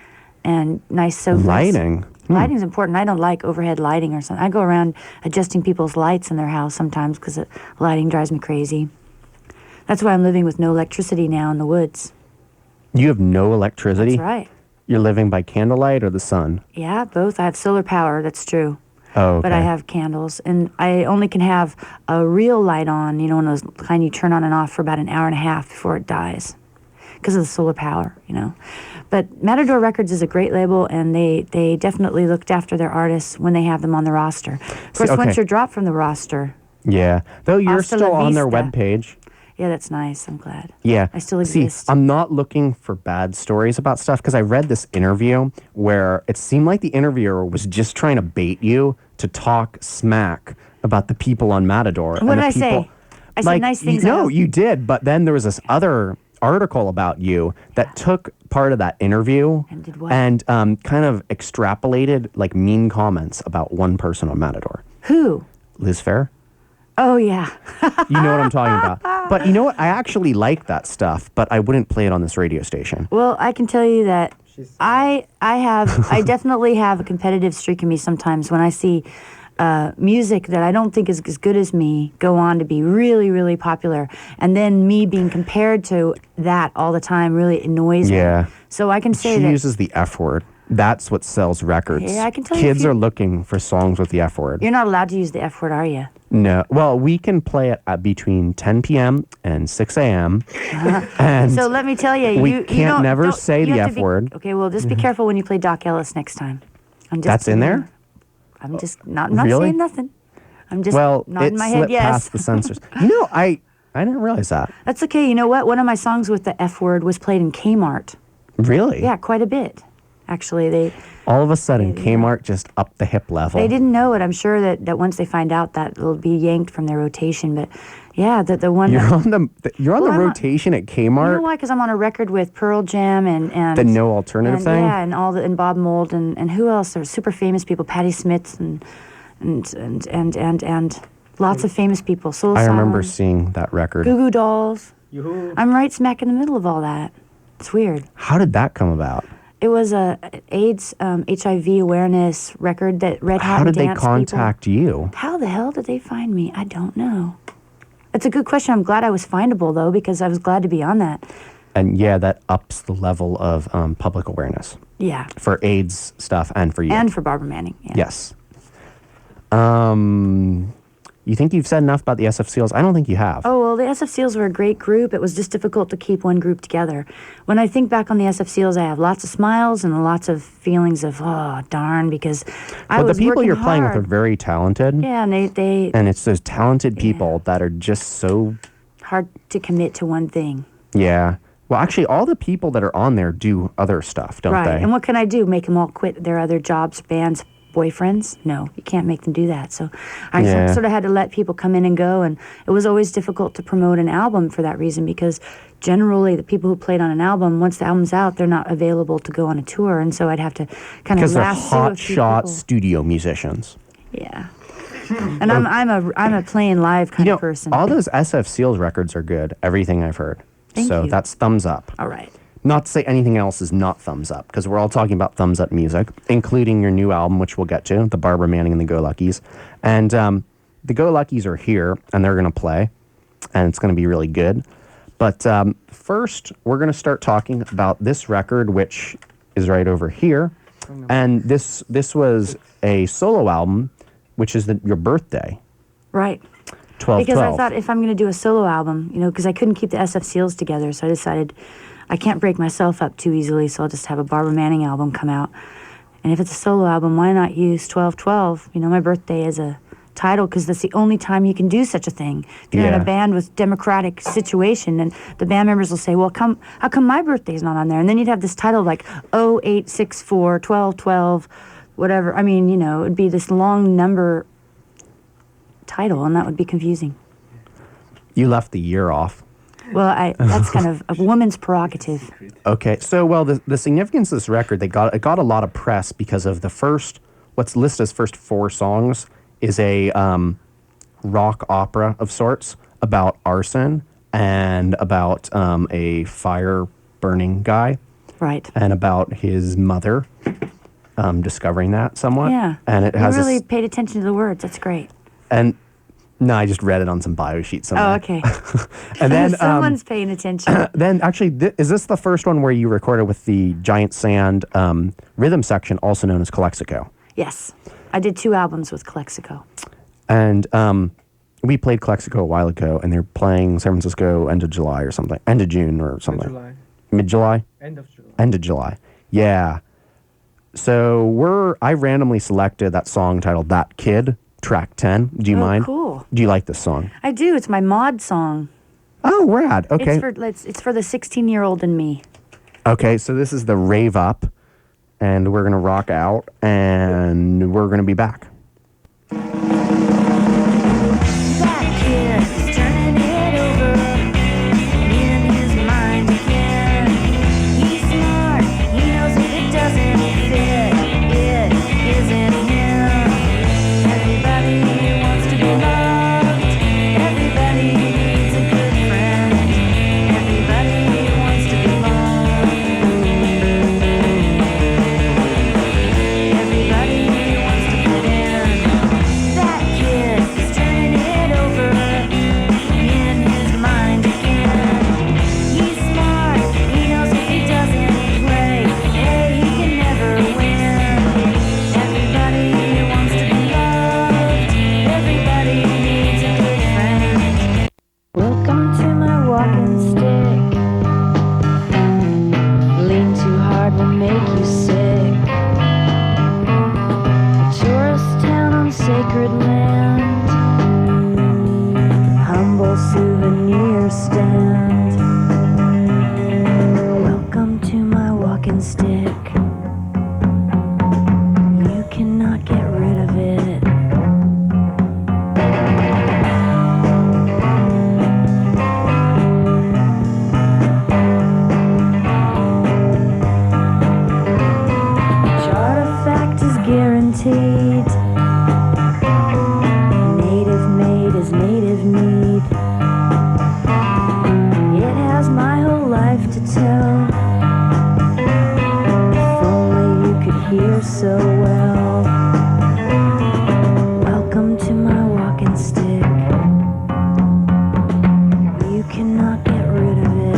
Speaker 2: and nice sofas.
Speaker 1: Lighting?
Speaker 2: Lighting's important. I don't like overhead lighting or something. I go around adjusting people's lights in their house sometimes because lighting drives me crazy. That's why I'm living with no electricity now in the woods.
Speaker 1: You have no electricity?
Speaker 2: That's right.
Speaker 1: You're living by candlelight or the sun?
Speaker 2: Yeah, both. I have solar power, that's true.
Speaker 1: Oh, okay.
Speaker 2: But I have candles, and I only can have a real light on, one of those kind you turn on and off for about an hour and a half before it dies because of the solar power, But Matador Records is a great label, and they definitely looked after their artists when they have them on the roster. Of course, once you're dropped from the roster.
Speaker 1: Yeah, though you're
Speaker 2: Hasta
Speaker 1: still
Speaker 2: la
Speaker 1: on their
Speaker 2: vista.
Speaker 1: webpage.
Speaker 2: Yeah, that's nice. I'm glad.
Speaker 1: Yeah.
Speaker 2: I still exist.
Speaker 1: See, I'm not looking for bad stories about stuff because I read this interview where it seemed like the interviewer was just trying to bait you to talk smack about the people on Matador.
Speaker 2: What did I say? I said nice things.
Speaker 1: No, you did. But then there was this other article about you that took part of that interview
Speaker 2: and did what?
Speaker 1: And kind of extrapolated mean comments about one person on Matador.
Speaker 2: Who?
Speaker 1: Liz Fair.
Speaker 2: Oh, yeah.
Speaker 1: You know what I'm talking about. But you know what? I actually like that stuff, but I wouldn't play it on this radio station.
Speaker 2: Well, I can tell you that I definitely have a competitive streak in me sometimes when I see music that I don't think is as good as me go on to be really, really popular. And then me being compared to that all the time really annoys me.
Speaker 1: Yeah.
Speaker 2: So I can say
Speaker 1: She
Speaker 2: that...
Speaker 1: uses the F word. That's what sells records.
Speaker 2: Yeah, I can tell you
Speaker 1: Kids are looking for songs with the F word.
Speaker 2: You're not allowed to use the F word, are you?
Speaker 1: No. Well, we can play it at between 10 p.m. and 6 a.m. And
Speaker 2: so let me tell you,
Speaker 1: we can't never say the F word.
Speaker 2: Okay, well, just be careful when you play Doc Ellis next time.
Speaker 1: That's in there?
Speaker 2: I'm just not really?
Speaker 1: Saying
Speaker 2: nothing. I'm just nodding my head, yes.
Speaker 1: past the censors. I didn't realize that.
Speaker 2: That's okay. You know what? One of my songs with the F word was played in Kmart.
Speaker 1: Really?
Speaker 2: Yeah, quite a bit. Actually,
Speaker 1: all of a sudden, Kmart just upped the hip level.
Speaker 2: They didn't know it. I'm sure that once they find out that it'll be yanked from their rotation. But yeah, the one
Speaker 1: you're on the rotation at Kmart.
Speaker 2: You know why? Because I'm on a record with Pearl Jam and
Speaker 1: the No Alternative thing.
Speaker 2: Yeah, and Bob Mould and who else? There's super famous people, Patti Smith and lots of famous people. Soul
Speaker 1: I remember
Speaker 2: Asylum,
Speaker 1: seeing that record.
Speaker 2: Goo Goo Dolls.
Speaker 3: Yoo-hoo.
Speaker 2: I'm right smack in the middle of all that. It's weird.
Speaker 1: How did that come about?
Speaker 2: It was a AIDS, HIV awareness record that Red Hat
Speaker 1: How did
Speaker 2: and
Speaker 1: they
Speaker 2: Dance
Speaker 1: contact you?
Speaker 2: How the hell did they find me? I don't know. It's a good question. I'm glad I was findable, though, because I was glad to be on that.
Speaker 1: And yeah, that ups the level of public awareness.
Speaker 2: Yeah.
Speaker 1: For AIDS stuff and for you.
Speaker 2: And for Barbara Manning. Yeah.
Speaker 1: Yes. You think you've said enough about the SF Seals? I don't think you have.
Speaker 2: Oh, well, the SF Seals were a great group. It was just difficult to keep one group together. When I think back on the SF Seals, I have lots of smiles and lots of feelings of, oh, darn, because I was
Speaker 1: But the people
Speaker 2: working
Speaker 1: you're playing with
Speaker 2: hard.
Speaker 1: are very talented.
Speaker 2: Yeah, and they
Speaker 1: And it's those talented people that are just so...
Speaker 2: hard to commit to one thing.
Speaker 1: Yeah. Well, actually, all the people that are on there do other stuff, don't
Speaker 2: Right.
Speaker 1: they?
Speaker 2: And what can I do? Make them all quit their other jobs, bands, boyfriends? No, you can't make them do that. So I sort of had to let people come in and go, and it was always difficult to promote an album for that reason, because generally the people who played on an album, once the album's out, they're not available to go on a tour, and so I'd have to kind of
Speaker 1: Because they're
Speaker 2: lasso a
Speaker 1: hot
Speaker 2: few
Speaker 1: shot
Speaker 2: people.
Speaker 1: studio musicians.
Speaker 2: Yeah. And I'm a playing live kind of person.
Speaker 1: All those SF Seals records are good, everything I've heard.
Speaker 2: Thank
Speaker 1: so
Speaker 2: you.
Speaker 1: that's thumbs up.
Speaker 2: All right.
Speaker 1: Not to say anything else is not thumbs up, because we're all talking about thumbs up music, including your new album, which we'll get to, the Barbara Manning and the Go-Luckys. And the Go-Luckys are here, and they're going to play, and it's going to be really good. But first, we're going to start talking about this record, which is right over here. And this was a solo album, which is your birthday.
Speaker 2: Right.
Speaker 1: 12/12.
Speaker 2: Because I thought if I'm going to do a solo album, because I couldn't keep the SF Seals together, so I decided I can't break myself up too easily, so I'll just have a Barbara Manning album come out. And if it's a solo album, why not use 12/12? My birthday is a title, because that's the only time you can do such a thing. If you're in a band with democratic situation, and the band members will say, well, how come my birthday's not on there? And then you'd have this title like 0864 12/12, whatever. I mean, it would be this long number title, and that would be confusing.
Speaker 1: You left the year off.
Speaker 2: Well, that's kind of a woman's prerogative.
Speaker 1: Okay, so the significance of this record, it got a lot of press because of what's listed as first 4 songs is a rock opera of sorts about arson and about a fire burning guy.
Speaker 2: Right.
Speaker 1: And about his mother discovering that somewhat.
Speaker 2: Yeah.
Speaker 1: And it has
Speaker 2: you really paid attention to the words. That's great.
Speaker 1: And no, I just read it on some bio sheet somewhere.
Speaker 2: Oh, okay.
Speaker 1: And then
Speaker 2: someone's paying attention.
Speaker 1: then actually, is this the first one where you recorded with the Giant Sand rhythm section, also known as Calexico?
Speaker 2: Yes. I did 2 albums with Calexico.
Speaker 1: And we played Calexico a while ago, and they're playing San Francisco end of July or something. End of June or something.
Speaker 3: July.
Speaker 1: Mid-July?
Speaker 3: End of July.
Speaker 1: End of July. Yeah. So I randomly selected that song titled That Kid, track 10. Do you mind?
Speaker 2: Cool.
Speaker 1: Do you like this song?
Speaker 2: I do. It's my mod song.
Speaker 1: Oh, rad. Okay.
Speaker 2: It's for the 16-year-old in me.
Speaker 1: Okay, so this is the Rave Up, and we're going to rock out, and we're going to be back.
Speaker 4: That kid is turning it over in his mind again. He's smart, he knows if it doesn't fit, it isn't him. Everybody wants to be loved, everybody needs a good friend, everybody wants to be loved, everybody wants to fit in. That kid is turning it over in his mind again. He's smart, he knows if he doesn't play, hey, he can never win. Everybody wants to be loved, everybody needs a good friend. Welcome to my walking stick. Lean too hard will make you sick. A tourist town on sacred land, humble souvenir stand. Welcome to my walking stick. You cannot get rid of it. Each artifact is guaranteed. Native made is native need. It has my whole life to tell. If only you could hear so well. Welcome to my walking stick. You cannot get rid of it.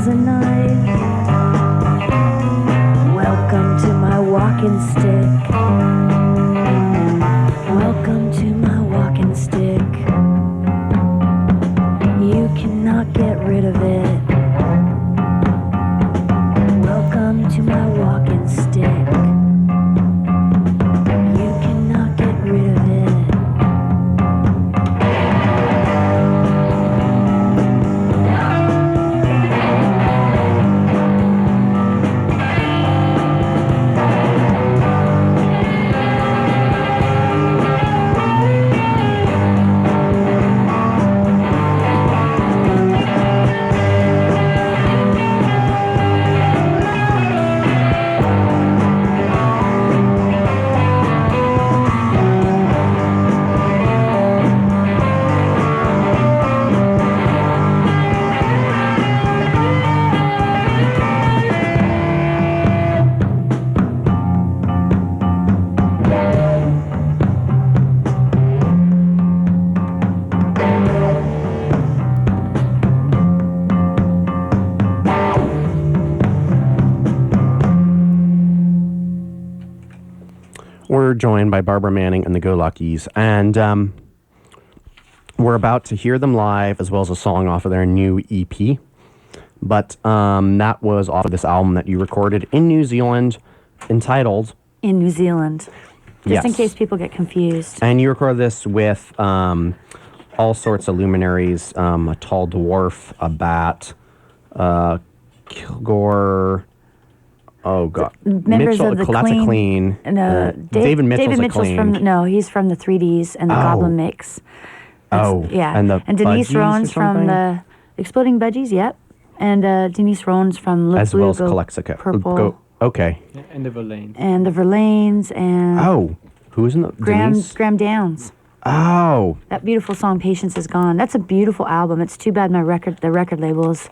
Speaker 4: a knife. Welcome to my walking stick. Welcome to my walking stick. You cannot get rid of it. Welcome to my walking stick. You cannot get rid of it.
Speaker 1: We're joined by Barbara Manning and the Go-Luckys, and we're about to hear them live as well as a song off of their new EP. But that was off of this album that you recorded in New Zealand, entitled...
Speaker 2: In New Zealand. Just in
Speaker 1: Yes.
Speaker 2: case people get confused.
Speaker 1: And you recorded this with all sorts of luminaries, a tall dwarf, a bat, Kilgore... Oh God!
Speaker 2: Members
Speaker 1: Mitchell,
Speaker 2: of the
Speaker 1: that's a Clean. David Mitchell's a Clean.
Speaker 2: He's from the 3Ds and the Goblin Mix. Yeah.
Speaker 1: And
Speaker 2: Denise
Speaker 1: Budgies
Speaker 2: Rowan's
Speaker 1: or
Speaker 2: from
Speaker 1: something?
Speaker 2: the Exploding Budgies, yep. And Denise Rowan's from
Speaker 1: As
Speaker 2: Blue,
Speaker 1: well as
Speaker 2: Go
Speaker 1: Calexico.
Speaker 2: Purple.
Speaker 1: Okay.
Speaker 3: Yeah, and the Verlaine.
Speaker 2: And the Verlaines and
Speaker 1: Oh, who's in the Denise?
Speaker 2: Graham Downs.
Speaker 1: Oh,
Speaker 2: That beautiful song, Patience Is Gone. That's a beautiful album. It's too bad the record label is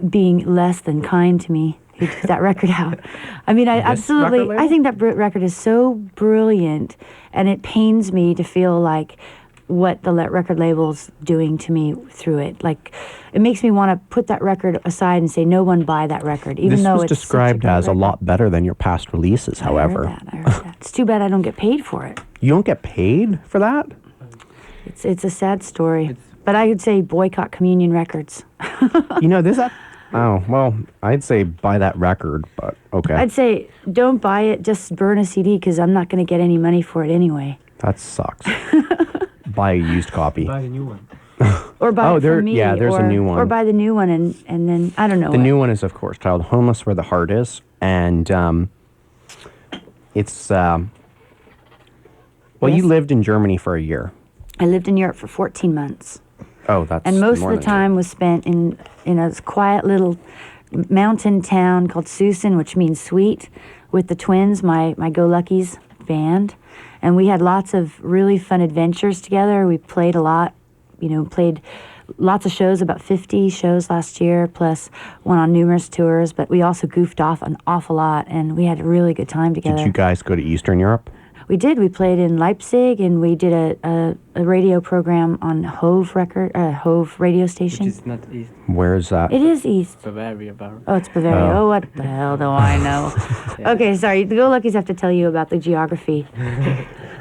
Speaker 2: being less than kind to me. Who put that record out? I mean, I think that record is so brilliant, and it pains me to feel like what the record label's doing to me through it. Like, it makes me want to put that record aside and say, no one buy that record, even
Speaker 1: this
Speaker 2: though
Speaker 1: was
Speaker 2: it's
Speaker 1: described as a lot better than your past releases. However,
Speaker 2: I heard that. It's too bad I don't get paid for it.
Speaker 1: You don't get paid for that?
Speaker 2: It's a sad story. But I would say boycott Communion Records.
Speaker 1: Oh, well, I'd say buy that record, but okay.
Speaker 2: I'd say don't buy it, just burn a CD, because I'm not going to get any money for it anyway.
Speaker 1: That sucks. Buy a used copy.
Speaker 3: Buy a new one.
Speaker 2: Or buy it from me.
Speaker 1: Yeah, there's a new one.
Speaker 2: Or buy the new one, and then, I don't know.
Speaker 1: The new one is, of course, titled Homeless Where the Heart Is, and it's, well,
Speaker 2: Yes.
Speaker 1: You lived in Germany for a year.
Speaker 2: I lived in Europe for 14 months.
Speaker 1: Oh, that's
Speaker 2: And most
Speaker 1: more
Speaker 2: of the
Speaker 1: than
Speaker 2: time was spent in a quiet little mountain town called Susan, which means sweet, with the twins, my Go-Luckys band. And we had lots of really fun adventures together. We played a lot, played lots of shows, about 50 shows last year, plus went on numerous tours. But we also goofed off an awful lot, and we had a really good time together.
Speaker 1: Did you guys go to Eastern Europe?
Speaker 2: We did. We played in Leipzig, and we did a radio program on Hove radio station.
Speaker 3: Which is not east.
Speaker 1: Where is that?
Speaker 2: It is east.
Speaker 3: Bavaria, Bavaria.
Speaker 2: Oh, it's Bavaria. Oh, what the hell do I know? Okay, sorry. The Go-Luckys have to tell you about the geography.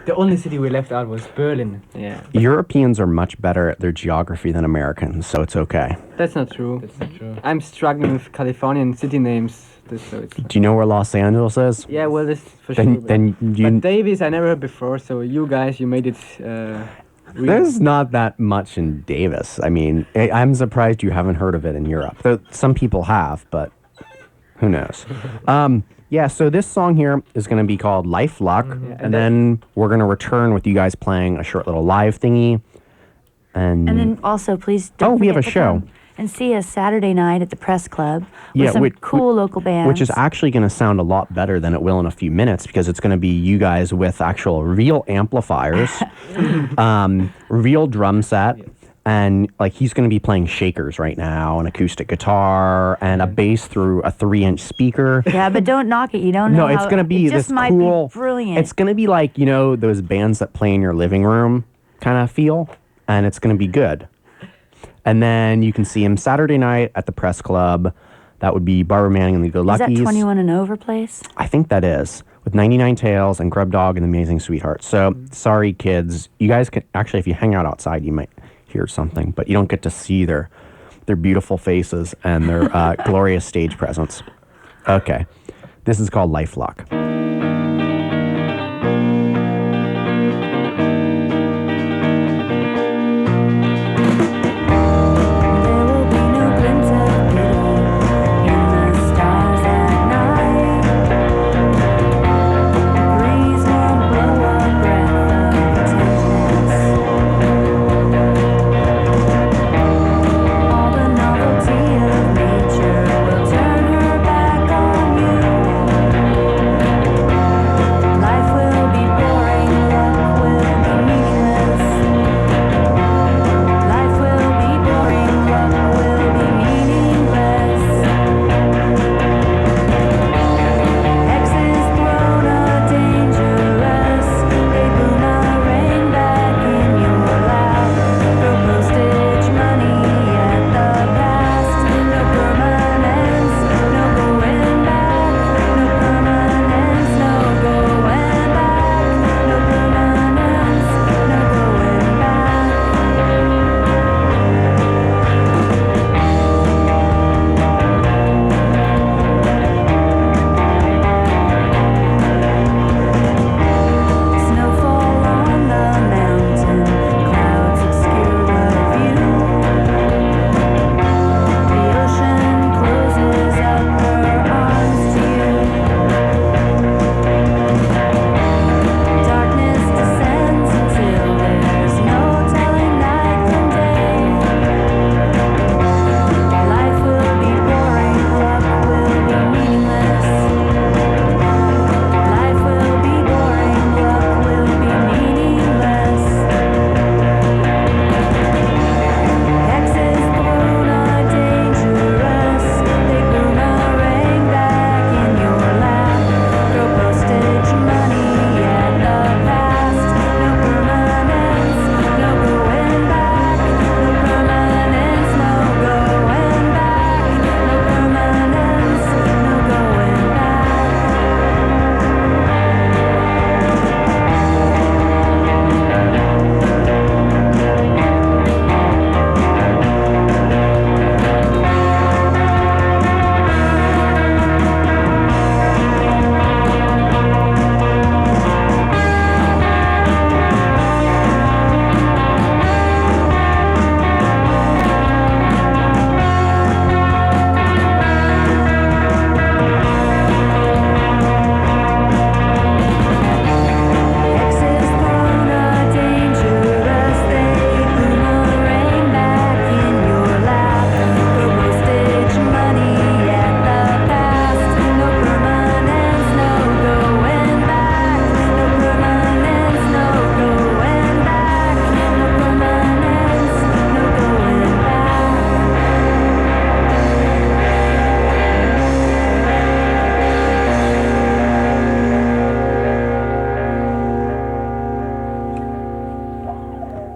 Speaker 3: The only city we left out was Berlin. Yeah.
Speaker 1: Europeans are much better at their geography than Americans, so it's okay.
Speaker 3: That's not true. That's not true. I'm struggling with Californian city names. So it's
Speaker 1: Do you know where Los Angeles is?
Speaker 3: yeah, well, this for
Speaker 1: Then-
Speaker 3: sure.
Speaker 1: then you-
Speaker 3: But Davis, I never heard before. So you guys, you made it. Real.
Speaker 1: There's not that much in Davis. I mean, I'm surprised you haven't heard of it in Europe. Though some people have, but who knows? Yeah, so this song here is going to be called Life Luck, and then we're going to return with you guys playing a short little live thingy. And
Speaker 2: And then also, please don't
Speaker 1: we have
Speaker 2: forget
Speaker 1: a
Speaker 2: to
Speaker 1: show.
Speaker 2: come and see us Saturday night at the Press Club with
Speaker 1: Yeah,
Speaker 2: some cool local bands.
Speaker 1: which is actually going to sound a lot better than it will in a few minutes because it's going to be you guys with actual real amplifiers, real drum set, and like he's going to be playing shakers right now, an acoustic guitar, and a bass through a 3-inch speaker.
Speaker 2: Yeah, but don't knock it. You don't know
Speaker 1: No, it's
Speaker 2: how-
Speaker 1: going to be
Speaker 2: it
Speaker 1: this
Speaker 2: just might
Speaker 1: cool.
Speaker 2: be brilliant.
Speaker 1: It's going to be like, those bands that play in your living room kind of feel, and it's going to be good. And then you can see him Saturday night at the Press Club. That would be Barbara Manning and the Go-Luckys.
Speaker 2: Is that 21 and over place?
Speaker 1: I think that is. With 99 Tails and Grub Dog and Amazing Sweetheart. So, sorry, kids. You guys can... Actually, if you hang out outside, you might hear something. But you don't get to see their beautiful faces and their glorious stage presence. Okay. This is called Life Luck.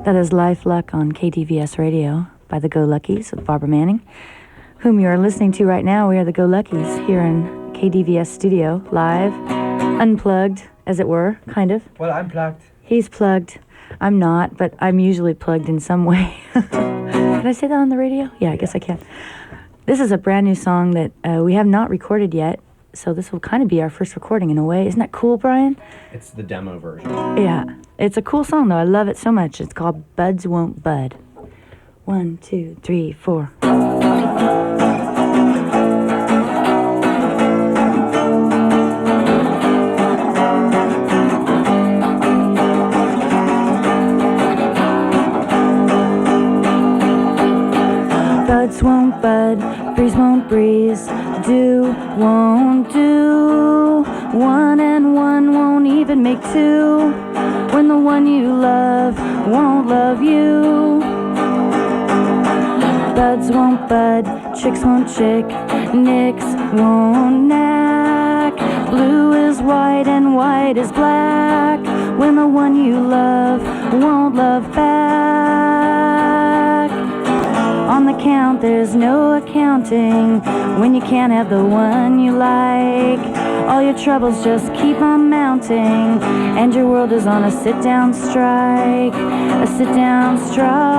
Speaker 2: That is Life Luck on KDVS Radio by the Go-Luckys with Barbara Manning, whom you are listening to right now. We are the Go-Luckys here in KDVS studio, live, unplugged, as it were, kind of.
Speaker 3: Well, I'm plugged.
Speaker 2: He's plugged. I'm not, but I'm usually plugged in some way. Can I say that on the radio? Yeah, I guess I can. This is a brand new song that we have not recorded yet, so this will kind of be our first recording in a way. Isn't that cool, Brian?
Speaker 1: It's the demo version.
Speaker 2: Yeah. It's a cool song, though. I love it so much. It's called Buds Won't Bud. 1, 2, 3, 4. Buds won't bud, breeze won't breeze, do won't do. 1 and 1 won't even make 2. When the one you love won't love you. Buds won't bud, chicks won't chick, nicks won't knack. Blue is white and white is black. When the one you love won't love back. account, there's no accounting when you can't have the one you like. All your troubles just keep on mounting, and your world is on a sit-down strike, a sit-down strike.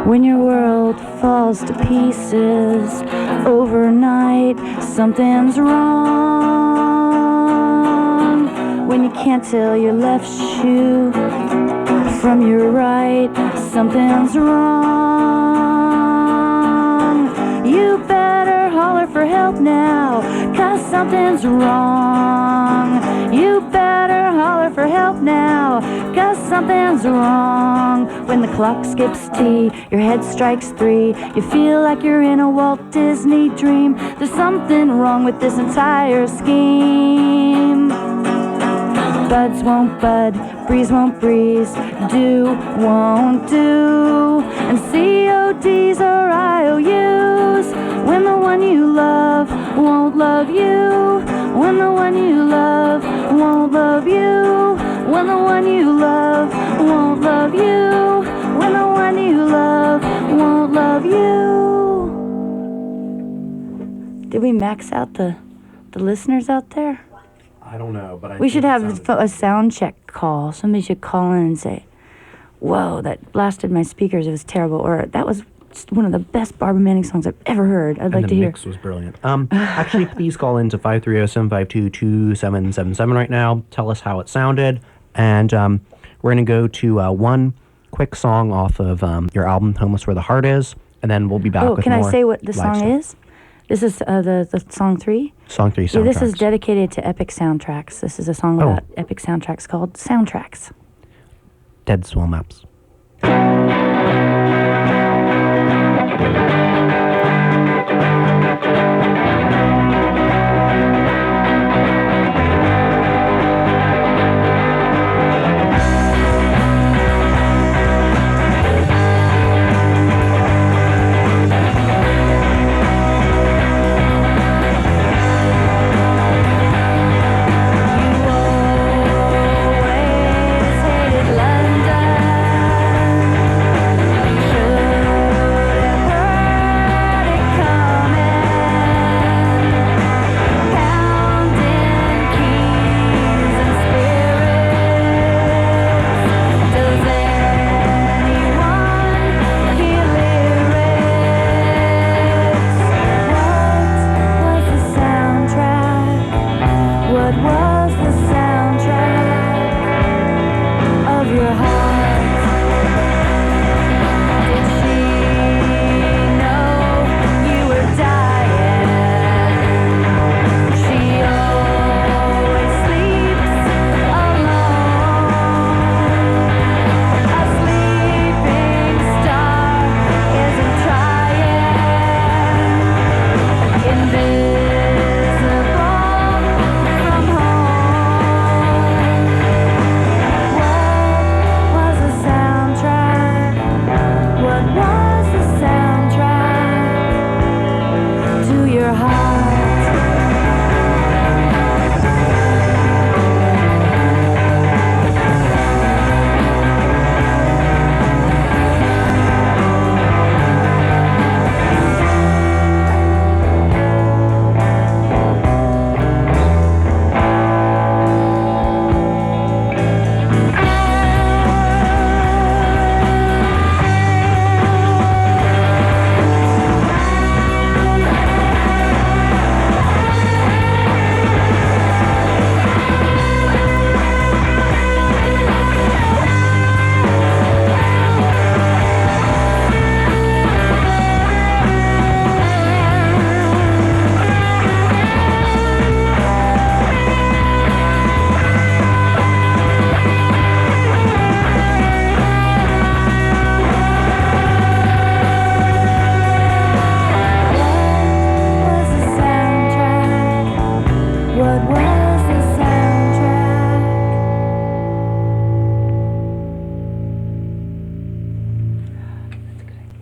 Speaker 2: When your world falls to pieces overnight, something's wrong. When you can't tell your left shoe from your right, something's wrong. You better holler for help now, 'cause something's wrong. You better holler for help now, 'cause something's wrong. When the clock skips T, your head strikes 3, you feel like you're in a Walt Disney dream. There's something wrong with this entire scheme. Buds won't bud, breeze won't breeze, do won't do, and CODs are IOUs. When the one you love won't love you, when the one you love won't love you, when the one you love won't love you, when the one you love won't love you. Did we max out the listeners out there?
Speaker 1: I don't know, but
Speaker 2: We should have a sound check call. Somebody should call in and say, whoa, that blasted my speakers. It was terrible. Or that was one of the best Barbara Manning songs I've ever heard. I'd like to hear.
Speaker 1: The mix was brilliant. Actually, please call in to 530-752-2777 right now. Tell us how it sounded. And we're going to go to one quick song off of your album, Homeless Where the Heart Is. And then we'll be back with more.
Speaker 2: Can I say what the song
Speaker 1: stuff.
Speaker 2: is? This is the song 3?
Speaker 1: Song 3 soundtracks.
Speaker 2: Yeah, this is dedicated to Epic Soundtracks. This is a song about Epic Soundtracks called Soundtracks.
Speaker 1: Dead Swell Maps.
Speaker 2: London.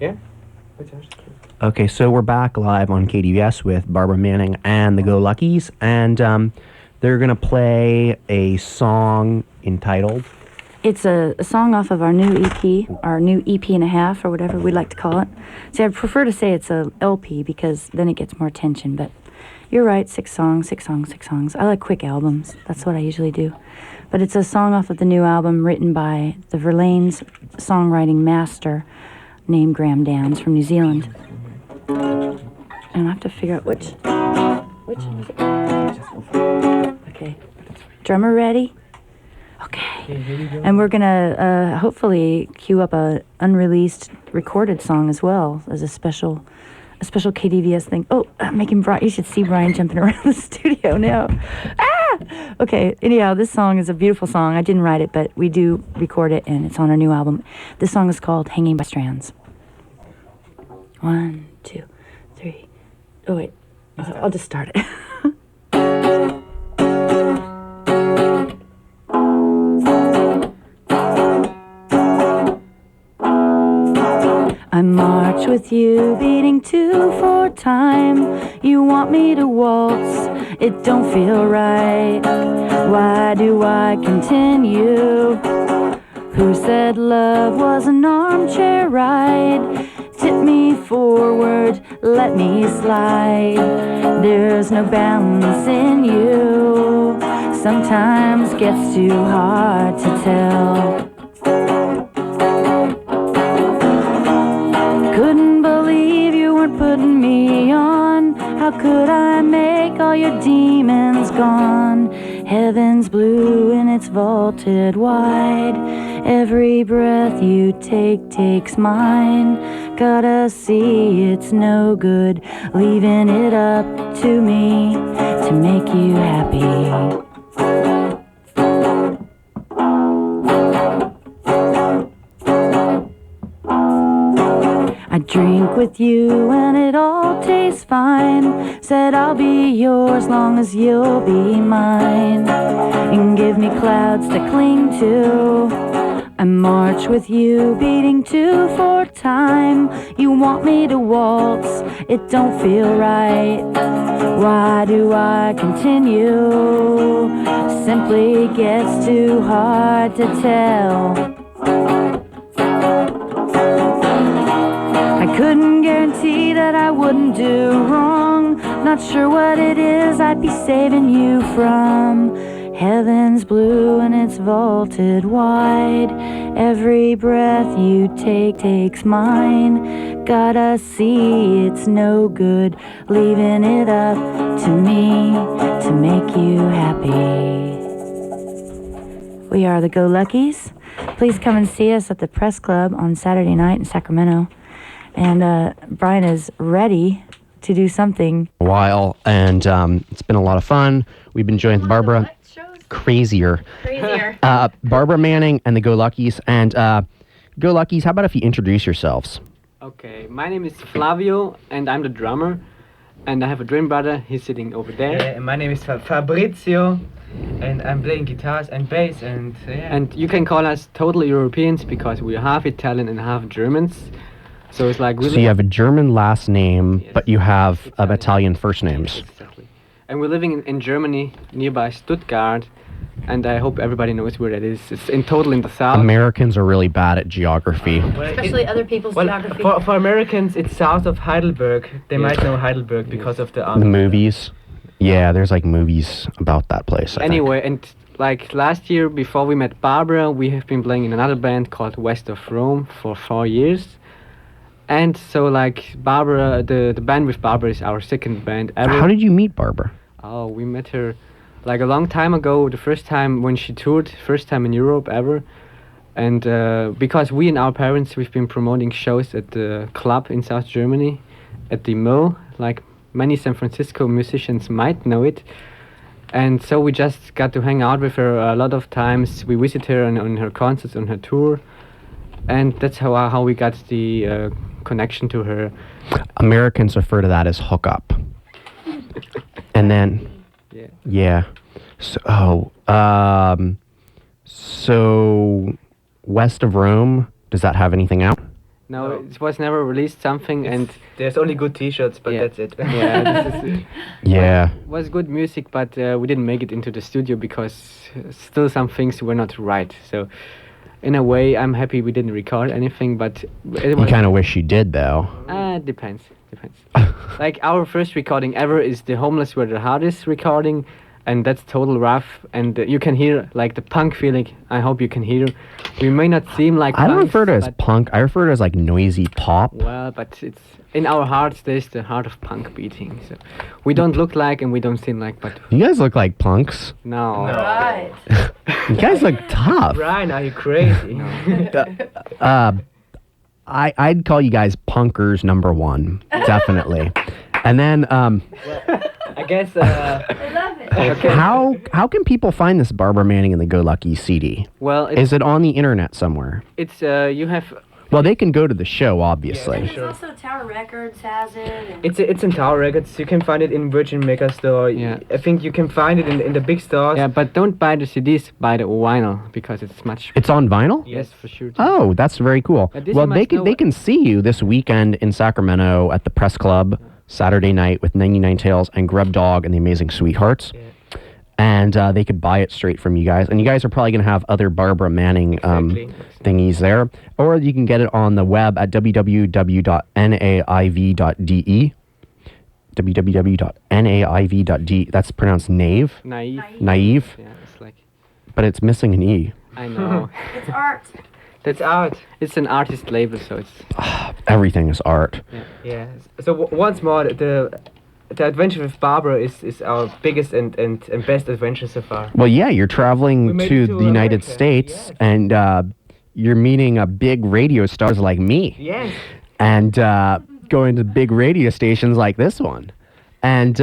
Speaker 3: Yeah.
Speaker 1: Okay, so we're back live on KDVS with Barbara Manning and the Go-Luckys, and they're going to play a song entitled...
Speaker 2: It's a song off of our new EP, our new EP and a half, or whatever we like to call it. See, I prefer to say it's a LP because then it gets more attention, but you're right, 6 songs. I like quick albums. That's what I usually do. But it's a song off of the new album written by the Verlaine's songwriting master named Graham Dans from New Zealand. And I have to figure out which is it? Okay. Drummer ready? Okay. And we're gonna hopefully cue up a unreleased recorded song as well as a special KDVS thing. Oh, I'm making Brian. You should see Brian jumping around the studio now. Ah! Okay. Anyhow, this song is a beautiful song. I didn't write it, but we do record it, and it's on our new album. This song is called "Hanging by Strands." 1, 2, 3. Oh wait, I'll just start it. I march with you, beating 2/4 time. You want me to waltz, it don't feel right. Why do I continue? Who said love was an armchair ride? Tip me forward, let me slide. There's no balance in you. Sometimes gets too hard to tell. Couldn't believe you weren't putting me on. How could I make all your demons gone? Heaven's blue and it's vaulted wide. Every breath you take takes mine. Gotta see it's no good leaving it up to me to make you happy. I drink with you and it all tastes fine. Said I'll be yours long as you'll be mine. And give me clouds to cling to. I march with you, beating 2/4 time. You want me to waltz, it don't feel right. Why do I continue? Simply gets too hard to tell. I couldn't guarantee that I wouldn't do wrong. Not sure what it is I'd be saving you from. Heaven's blue and it's vaulted wide. Every breath you take takes mine. Gotta see it's no good leaving it up to me to make you happy. We are the Go-Luckys. Please come and see us at the Press Club on Saturday night in Sacramento. And Brian is ready to do something.
Speaker 1: A while, and it's been a lot of fun. We've been joined with Barbara. Crazier. Barbara Manning and the Go-Luckys. And Go-Luckys, how about if you introduce yourselves?
Speaker 5: Okay, my name is Flavio, and I'm the drummer. And I have a twin brother, he's sitting over there.
Speaker 3: Yeah, and my name is Fabrizio, and I'm playing guitars and bass, and yeah.
Speaker 5: And you can call us total Europeans because we're half Italian and half Germans. So it's like really...
Speaker 1: So you have a German last name,
Speaker 5: Yes.
Speaker 1: but you have Italian first names.
Speaker 5: Exactly. And we're living in Germany, nearby Stuttgart, and I hope everybody knows where that is. It's in the south.
Speaker 1: Americans are really bad at geography.
Speaker 2: Especially other people's geography.
Speaker 3: For Americans, it's south of Heidelberg. They might know Heidelberg because of the
Speaker 1: The movies. Yeah, there's like movies about that place. I think.
Speaker 5: Anyway, and like last year, before we met Barbara, we have been playing in another band called West of Rome for 4 years. And so like Barbara, the band with Barbara is our second band ever.
Speaker 1: How did you meet Barbara?
Speaker 5: Oh, we met her like a long time ago, the first time when she toured, first time in Europe ever. And because we and our parents, we've been promoting shows at the club in South Germany, at the Mill, like many San Francisco musicians might know it. And so we just got to hang out with her a lot of times. We visit her on her concerts, on her tour. And that's how we got the connection to her.
Speaker 1: Americans refer to that as hookup. And then, yeah. So, so West of Rome, does that have anything out?
Speaker 5: No,
Speaker 3: No.
Speaker 5: it was never released something, and
Speaker 3: There's only good T-shirts, but
Speaker 5: Yeah.
Speaker 3: that's it.
Speaker 5: yeah, this is,
Speaker 1: Yeah.
Speaker 5: was good music, but we didn't make it into the studio because still some things were not right. So, in a way, I'm happy we didn't record anything, but it
Speaker 1: You
Speaker 5: was.
Speaker 1: kind of wish you did, though.
Speaker 5: Depends. Like our first recording ever is the Homeless Were the Hardest recording, and that's total rough, and you can hear like the punk feeling. I hope you can hear. We may not seem like
Speaker 1: I don't
Speaker 5: punks,
Speaker 1: refer to it as
Speaker 5: but-
Speaker 1: punk. I refer to it as like noisy pop.
Speaker 5: Well, but it's in our hearts. There's the heart of punk beating. So we don't look like and we don't seem like, but
Speaker 1: You guys look like punks.
Speaker 5: no.
Speaker 2: Right.
Speaker 1: You guys look tough.
Speaker 3: Brian, are you crazy?
Speaker 1: I'd call you guys punkers #1, definitely. And then,
Speaker 3: I guess.
Speaker 2: I love it.
Speaker 1: how can people find this Barbara Manning and the Go-Lucky CD?
Speaker 5: Well,
Speaker 1: Is it on the internet somewhere?
Speaker 5: it's you have.
Speaker 1: Well, they can go to the show, obviously.
Speaker 2: There's
Speaker 3: Sure.
Speaker 2: also Tower Records has it. And
Speaker 3: It's in Tower Records. You can find it in Virgin Mega Store.
Speaker 5: Yeah.
Speaker 3: I think you can find it in the big stores.
Speaker 5: Yeah, but don't buy the CDs. Buy the vinyl because it's much.
Speaker 1: It's on vinyl?
Speaker 5: Yes, for sure.
Speaker 1: Oh, that's very cool.
Speaker 5: But this
Speaker 1: Well,
Speaker 5: you must know
Speaker 1: they
Speaker 5: what-
Speaker 1: can see you this weekend in Sacramento at the Press Club Saturday night with 99 Tails and Grub Dog and the Amazing Sweethearts.
Speaker 3: Yeah.
Speaker 1: And they could buy it straight from you guys. And you guys are probably going to have other Barbara Manning
Speaker 3: Exactly.
Speaker 1: thingies there. Or you can get it on the web at www.naiv.de. www.naiv.de. That's pronounced naive.
Speaker 5: Naive.
Speaker 1: Naive.
Speaker 5: Yeah, it's like
Speaker 1: But it's missing an E.
Speaker 5: I know.
Speaker 2: it's art.
Speaker 3: That's art.
Speaker 5: It's an artist label, so it's.
Speaker 1: Everything is art.
Speaker 3: Yeah. So once more, the adventure with Barbara is our biggest and best adventure so far.
Speaker 1: Well, yeah, you're
Speaker 3: We
Speaker 1: traveling
Speaker 3: made
Speaker 1: to
Speaker 3: it to
Speaker 1: the United
Speaker 3: America,
Speaker 1: States
Speaker 3: yes.
Speaker 1: and you're meeting big radio stars like me.
Speaker 3: Yes.
Speaker 1: And going to big radio stations like this one. And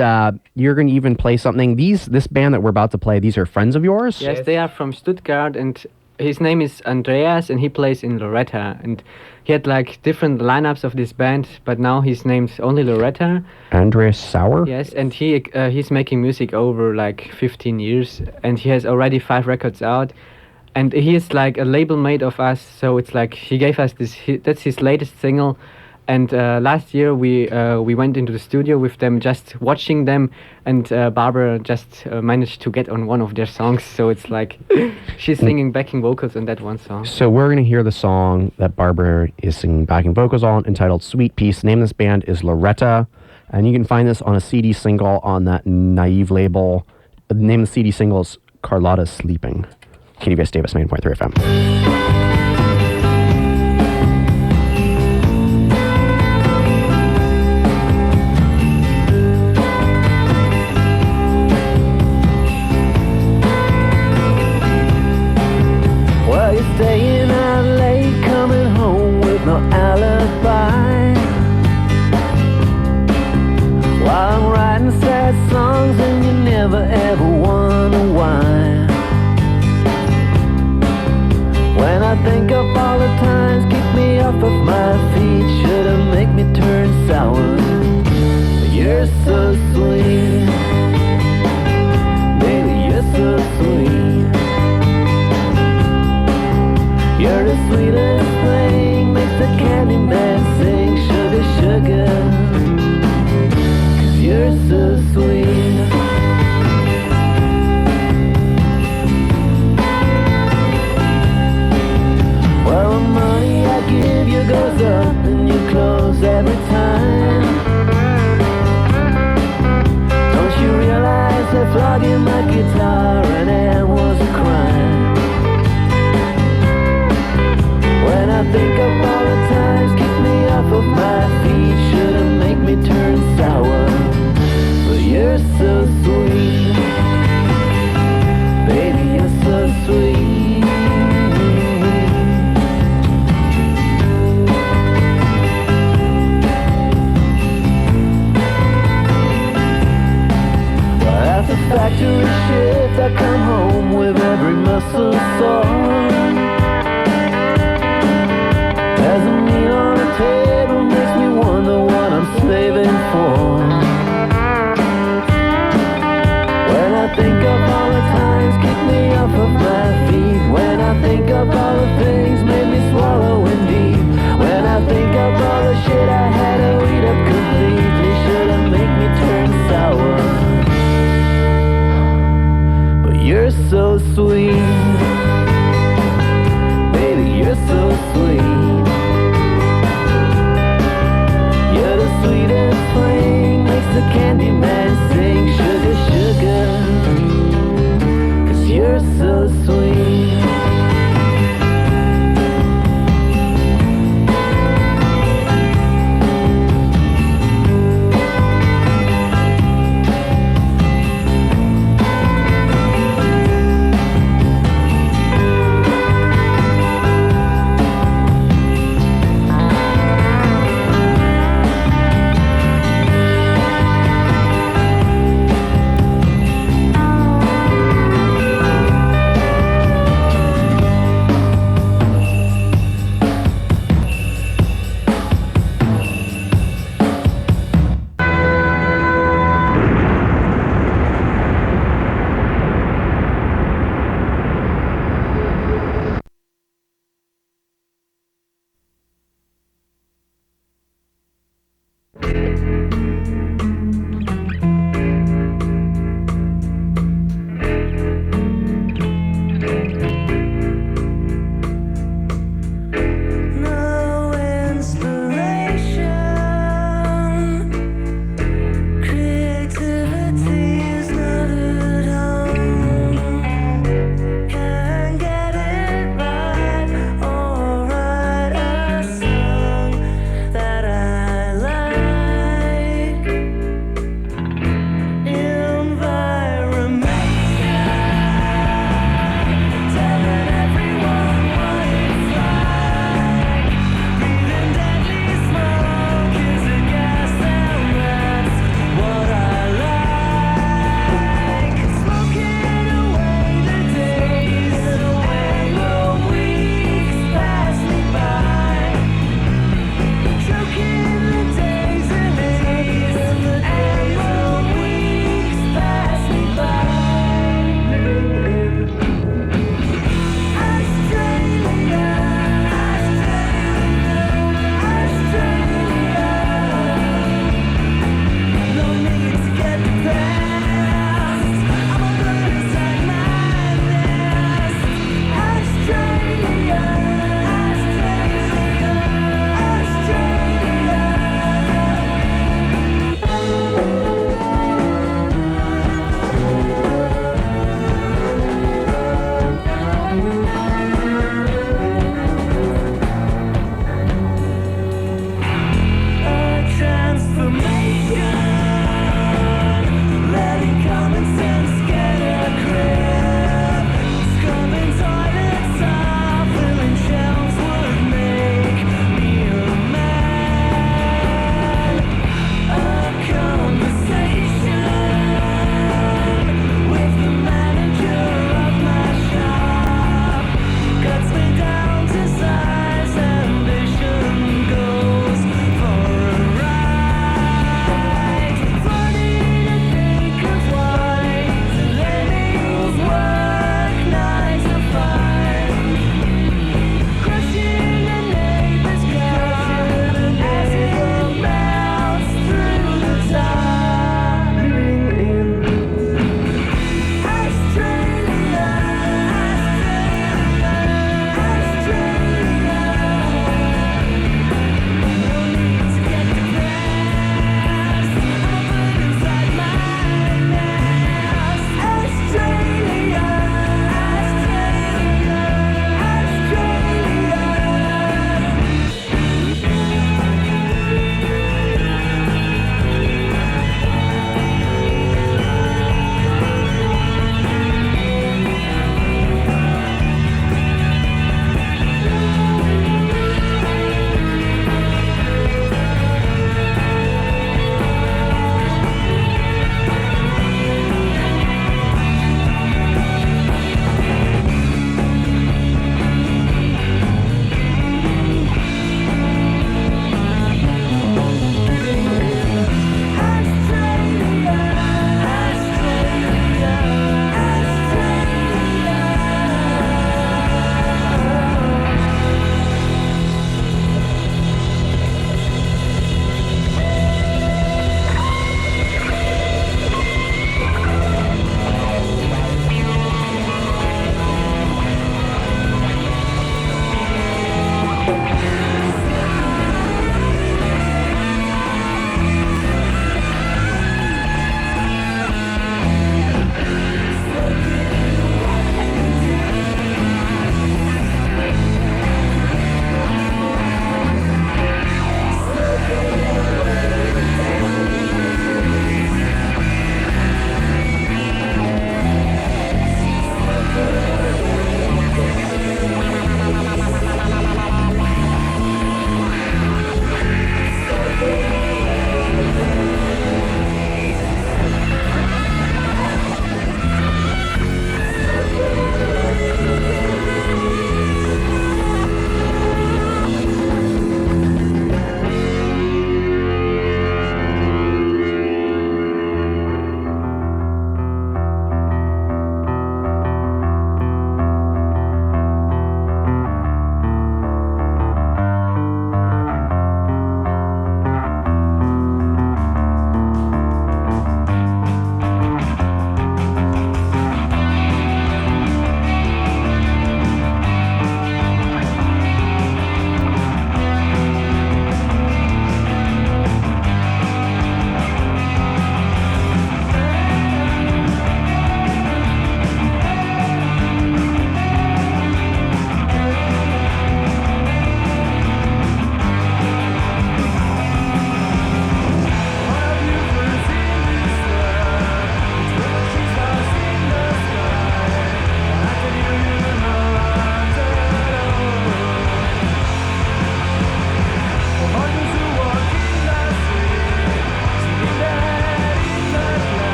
Speaker 1: you're going to even play something. This band that we're about to play, these are friends of yours?
Speaker 5: Yes,
Speaker 3: Yes.
Speaker 5: they are from Stuttgart, and his name is Andreas, and he plays in Loretta. And he had like different lineups of this band, but now his name's only Loretta.
Speaker 1: Andreas Sauer?
Speaker 5: Yes, and he's making music over like 15 years, and he has already 5 records out. And he is like a label mate of us, so it's like he gave us this. That's his latest single. And last year we went into the studio with them, just watching them, and Barbara just managed to get on one of their songs. So it's like she's singing backing vocals on that one song.
Speaker 1: So we're going to hear the song that Barbara is singing backing vocals on, entitled Sweet Peace. The name of this band is Loretta, and you can find this on a CD single on that Naive label. The name of the CD single is Carlotta's Sleeping. KDVS Davis, 9.3 FM.
Speaker 6: Well, you're staying out late, coming home with no alibi. While I'm writing sad songs and you never ever wonder why. When I think of all the times keep me off of my feet, should've make me turn sour. You're so sweet, baby, you're so sweet. You're the sweetest thing, makes the candy man sing, sugar, sugar. 'Cause you're so sweet. Well, the money I give you goes up and you close every time. Don't you realize that flogging my guitar and it was a crime? When I think of all the times keep me off of my feet, should've make me turn sour. But you're so sweet, baby, you're so sweet. Well, after factory shift I come home with every muscle sore. There's a meal on the table, makes me wonder what I'm slaving for. When I think of all the times kick me off of my feet, when I think of all the things made me swallow in deep, when I think shit, I had to eat up completely. Should've make me turn sour. But you're so sweet, baby, you're so sweet. You're the sweetest thing, makes the candy man sing. Sugar, sugar, 'cause you're so sweet.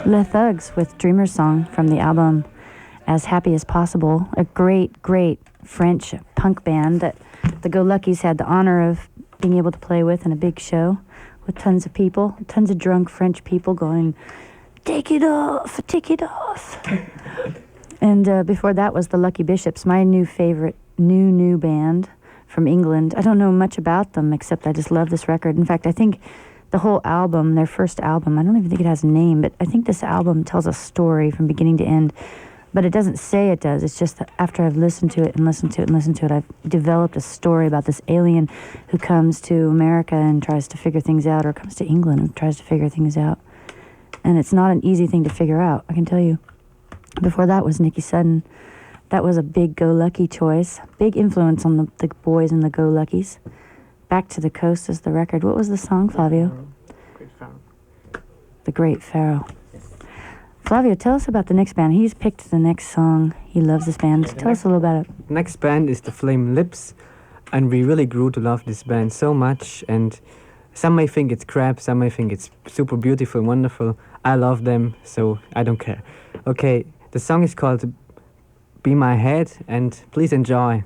Speaker 2: Le Thugs with Dreamer's Song from the album As Happy as Possible, a great, great French punk band that the Go-Luckys had the honor of being able to play with in a big show with tons of people, tons of drunk French people going, take it off, take it off. And before that was the Lucky Bishops, my new favorite, new band from England. I don't know much about them except I just love this record. In fact, I think the whole album, their first album, I don't even think it has a name, but I think this album tells a story from beginning to end. But it doesn't say it does. It's just that after I've listened to it and listened to it and listened to it, I've developed a story about this alien who comes to America and tries to figure things out, or comes to England and tries to figure things out. And it's not an easy thing to figure out, I can tell you. Before that was Nikki Sudden. That was a big Go-Lucky choice. Big influence on the boys in the Go-Luckys. Back to the Coast is the record. What was the song, Flavio?
Speaker 5: Great Pharaoh.
Speaker 2: The Great Pharaoh. Flavio, tell us about the next band. He's picked the next song. He loves this band. Tell us a little about it.
Speaker 5: Next band is the Flame Lips, and we really grew to love this band so much. And some may think it's crap, some may think it's super beautiful, wonderful. I love them, so I don't care. Okay, the song is called Be My Head, and please enjoy.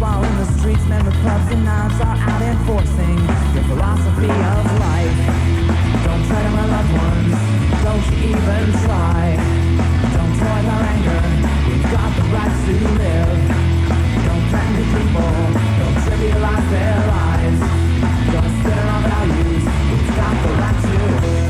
Speaker 7: while in the streets, men with clubs and knives are out enforcing your philosophy of life. Don't tread on my loved ones, don't you even try. Don't toy with our anger, we've got the right to live. Don't threaten the people, don't trivialize their lives. Don't spit on our values, we've got the right to live.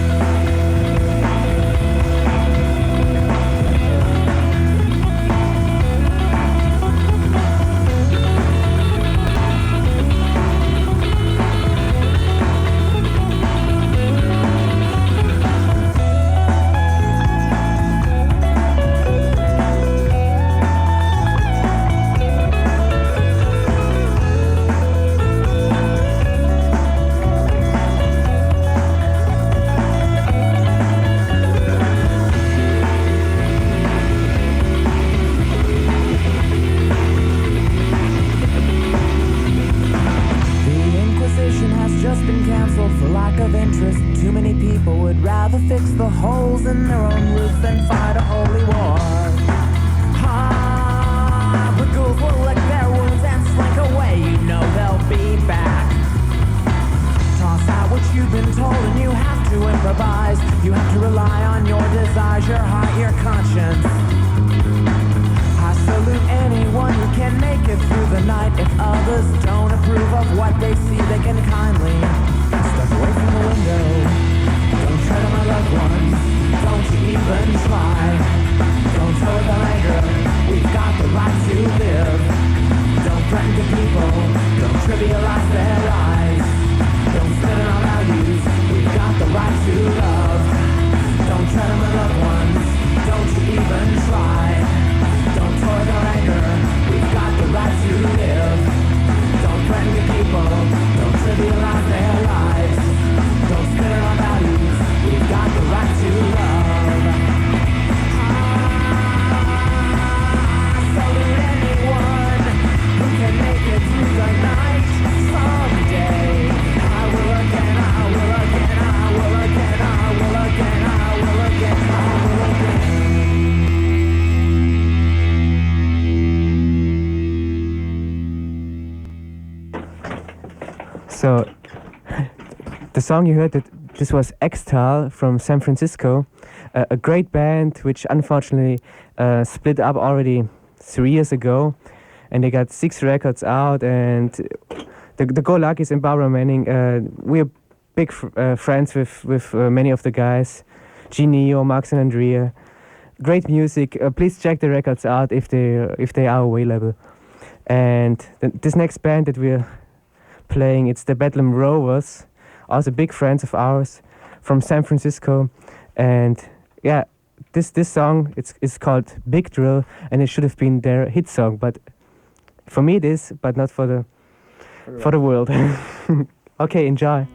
Speaker 8: So, the song you heard, this was xfer from San Francisco, a great band which unfortunately split up already 3 years ago, and they got 6 records out. And the Go-Luckys and Barbara Manning, we're big friends with many of the guys, Genio, Max and Andrea. Great music. Please check the records out if they are available. And this next band that we're playing, it's the Bedlam Rovers, also big friends of ours from San Francisco. And yeah, this song it's called Big Drill, and it should have been their hit song, but for me it is, but not for the world. Okay, enjoy.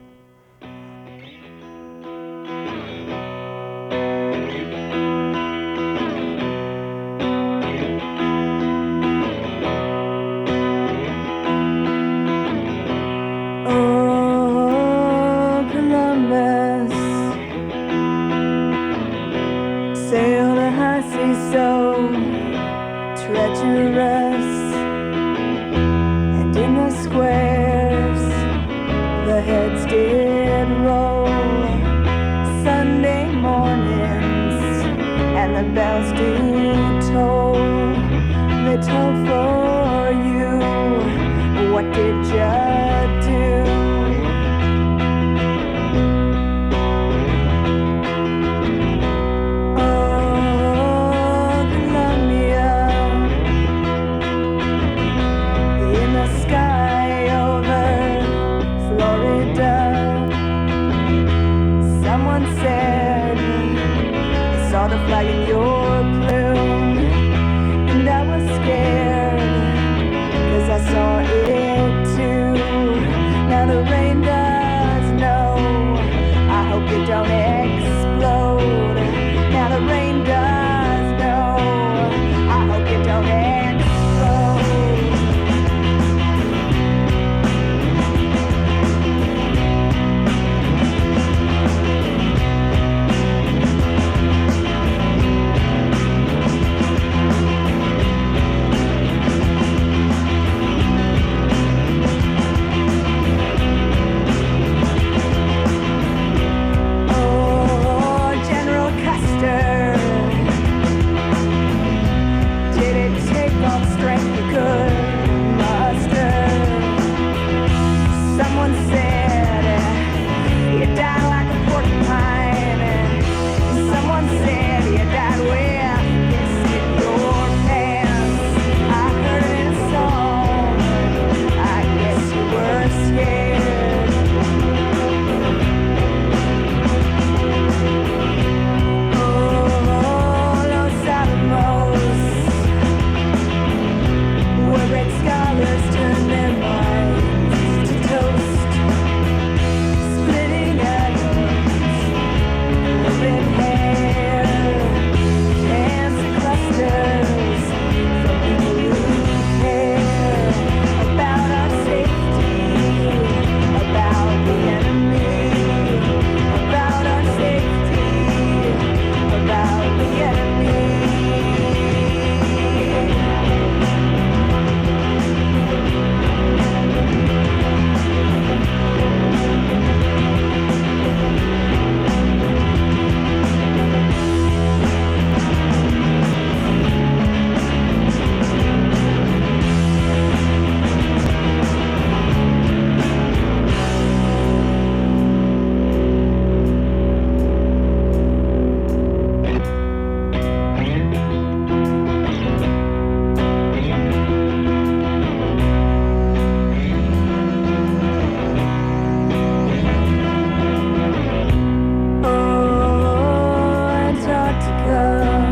Speaker 4: Antarctica,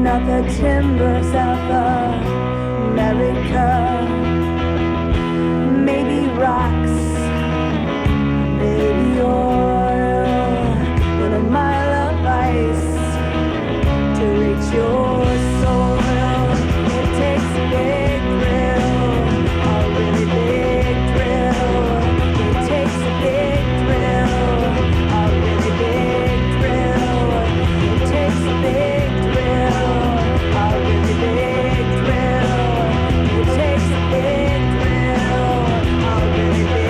Speaker 4: not the timbers of America. Maybe rocks, maybe oil, and a mile of ice to reach your soul. It takes a big drill, a really big drill. It takes a big drill, a really big drill. It takes a big drill, a really big drill. It takes a big drill, a really big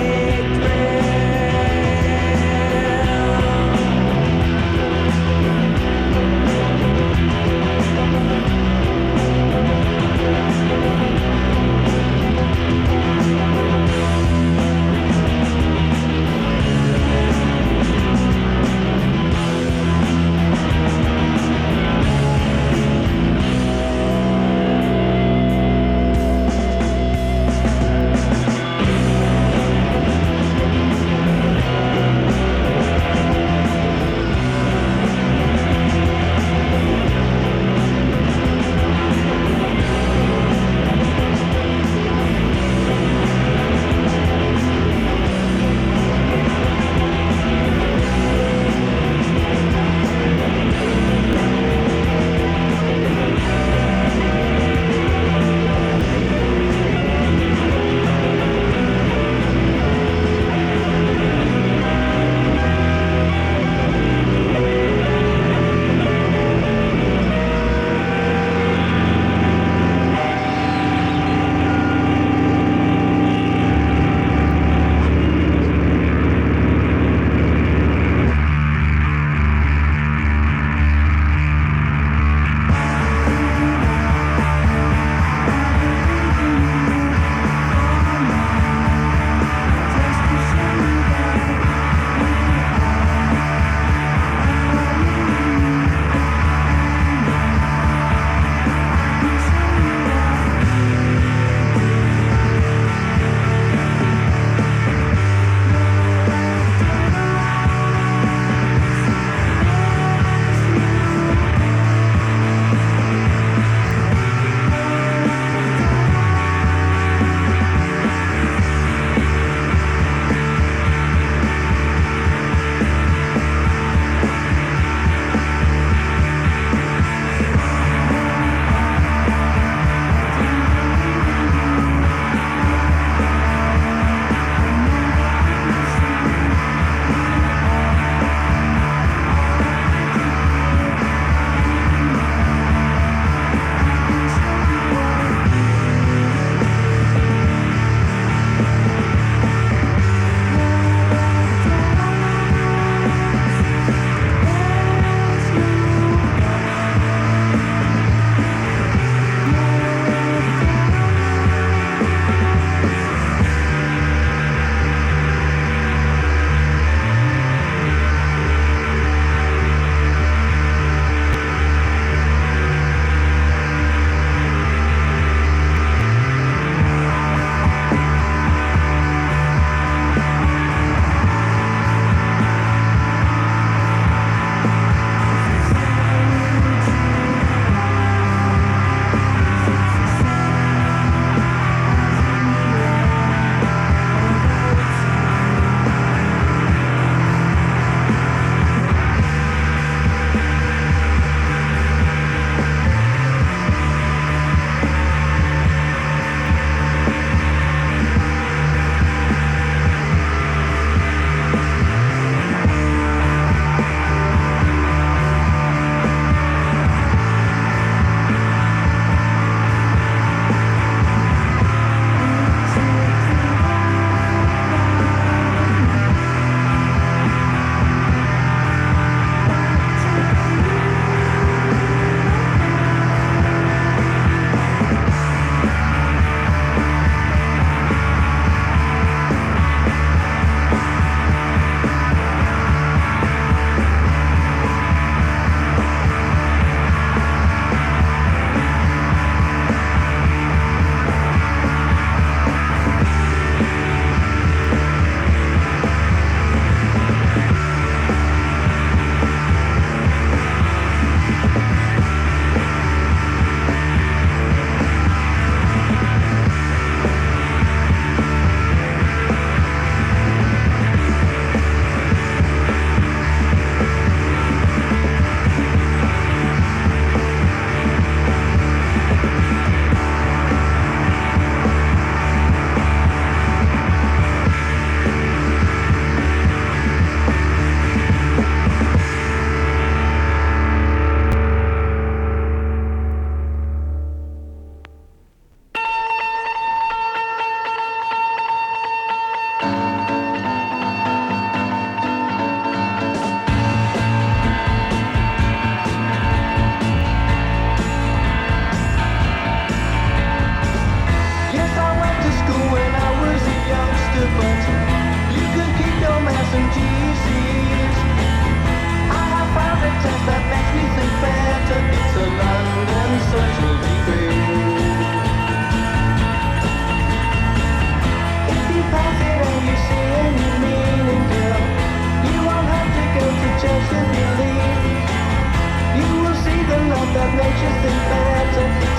Speaker 6: you think better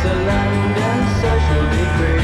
Speaker 6: to London social degree.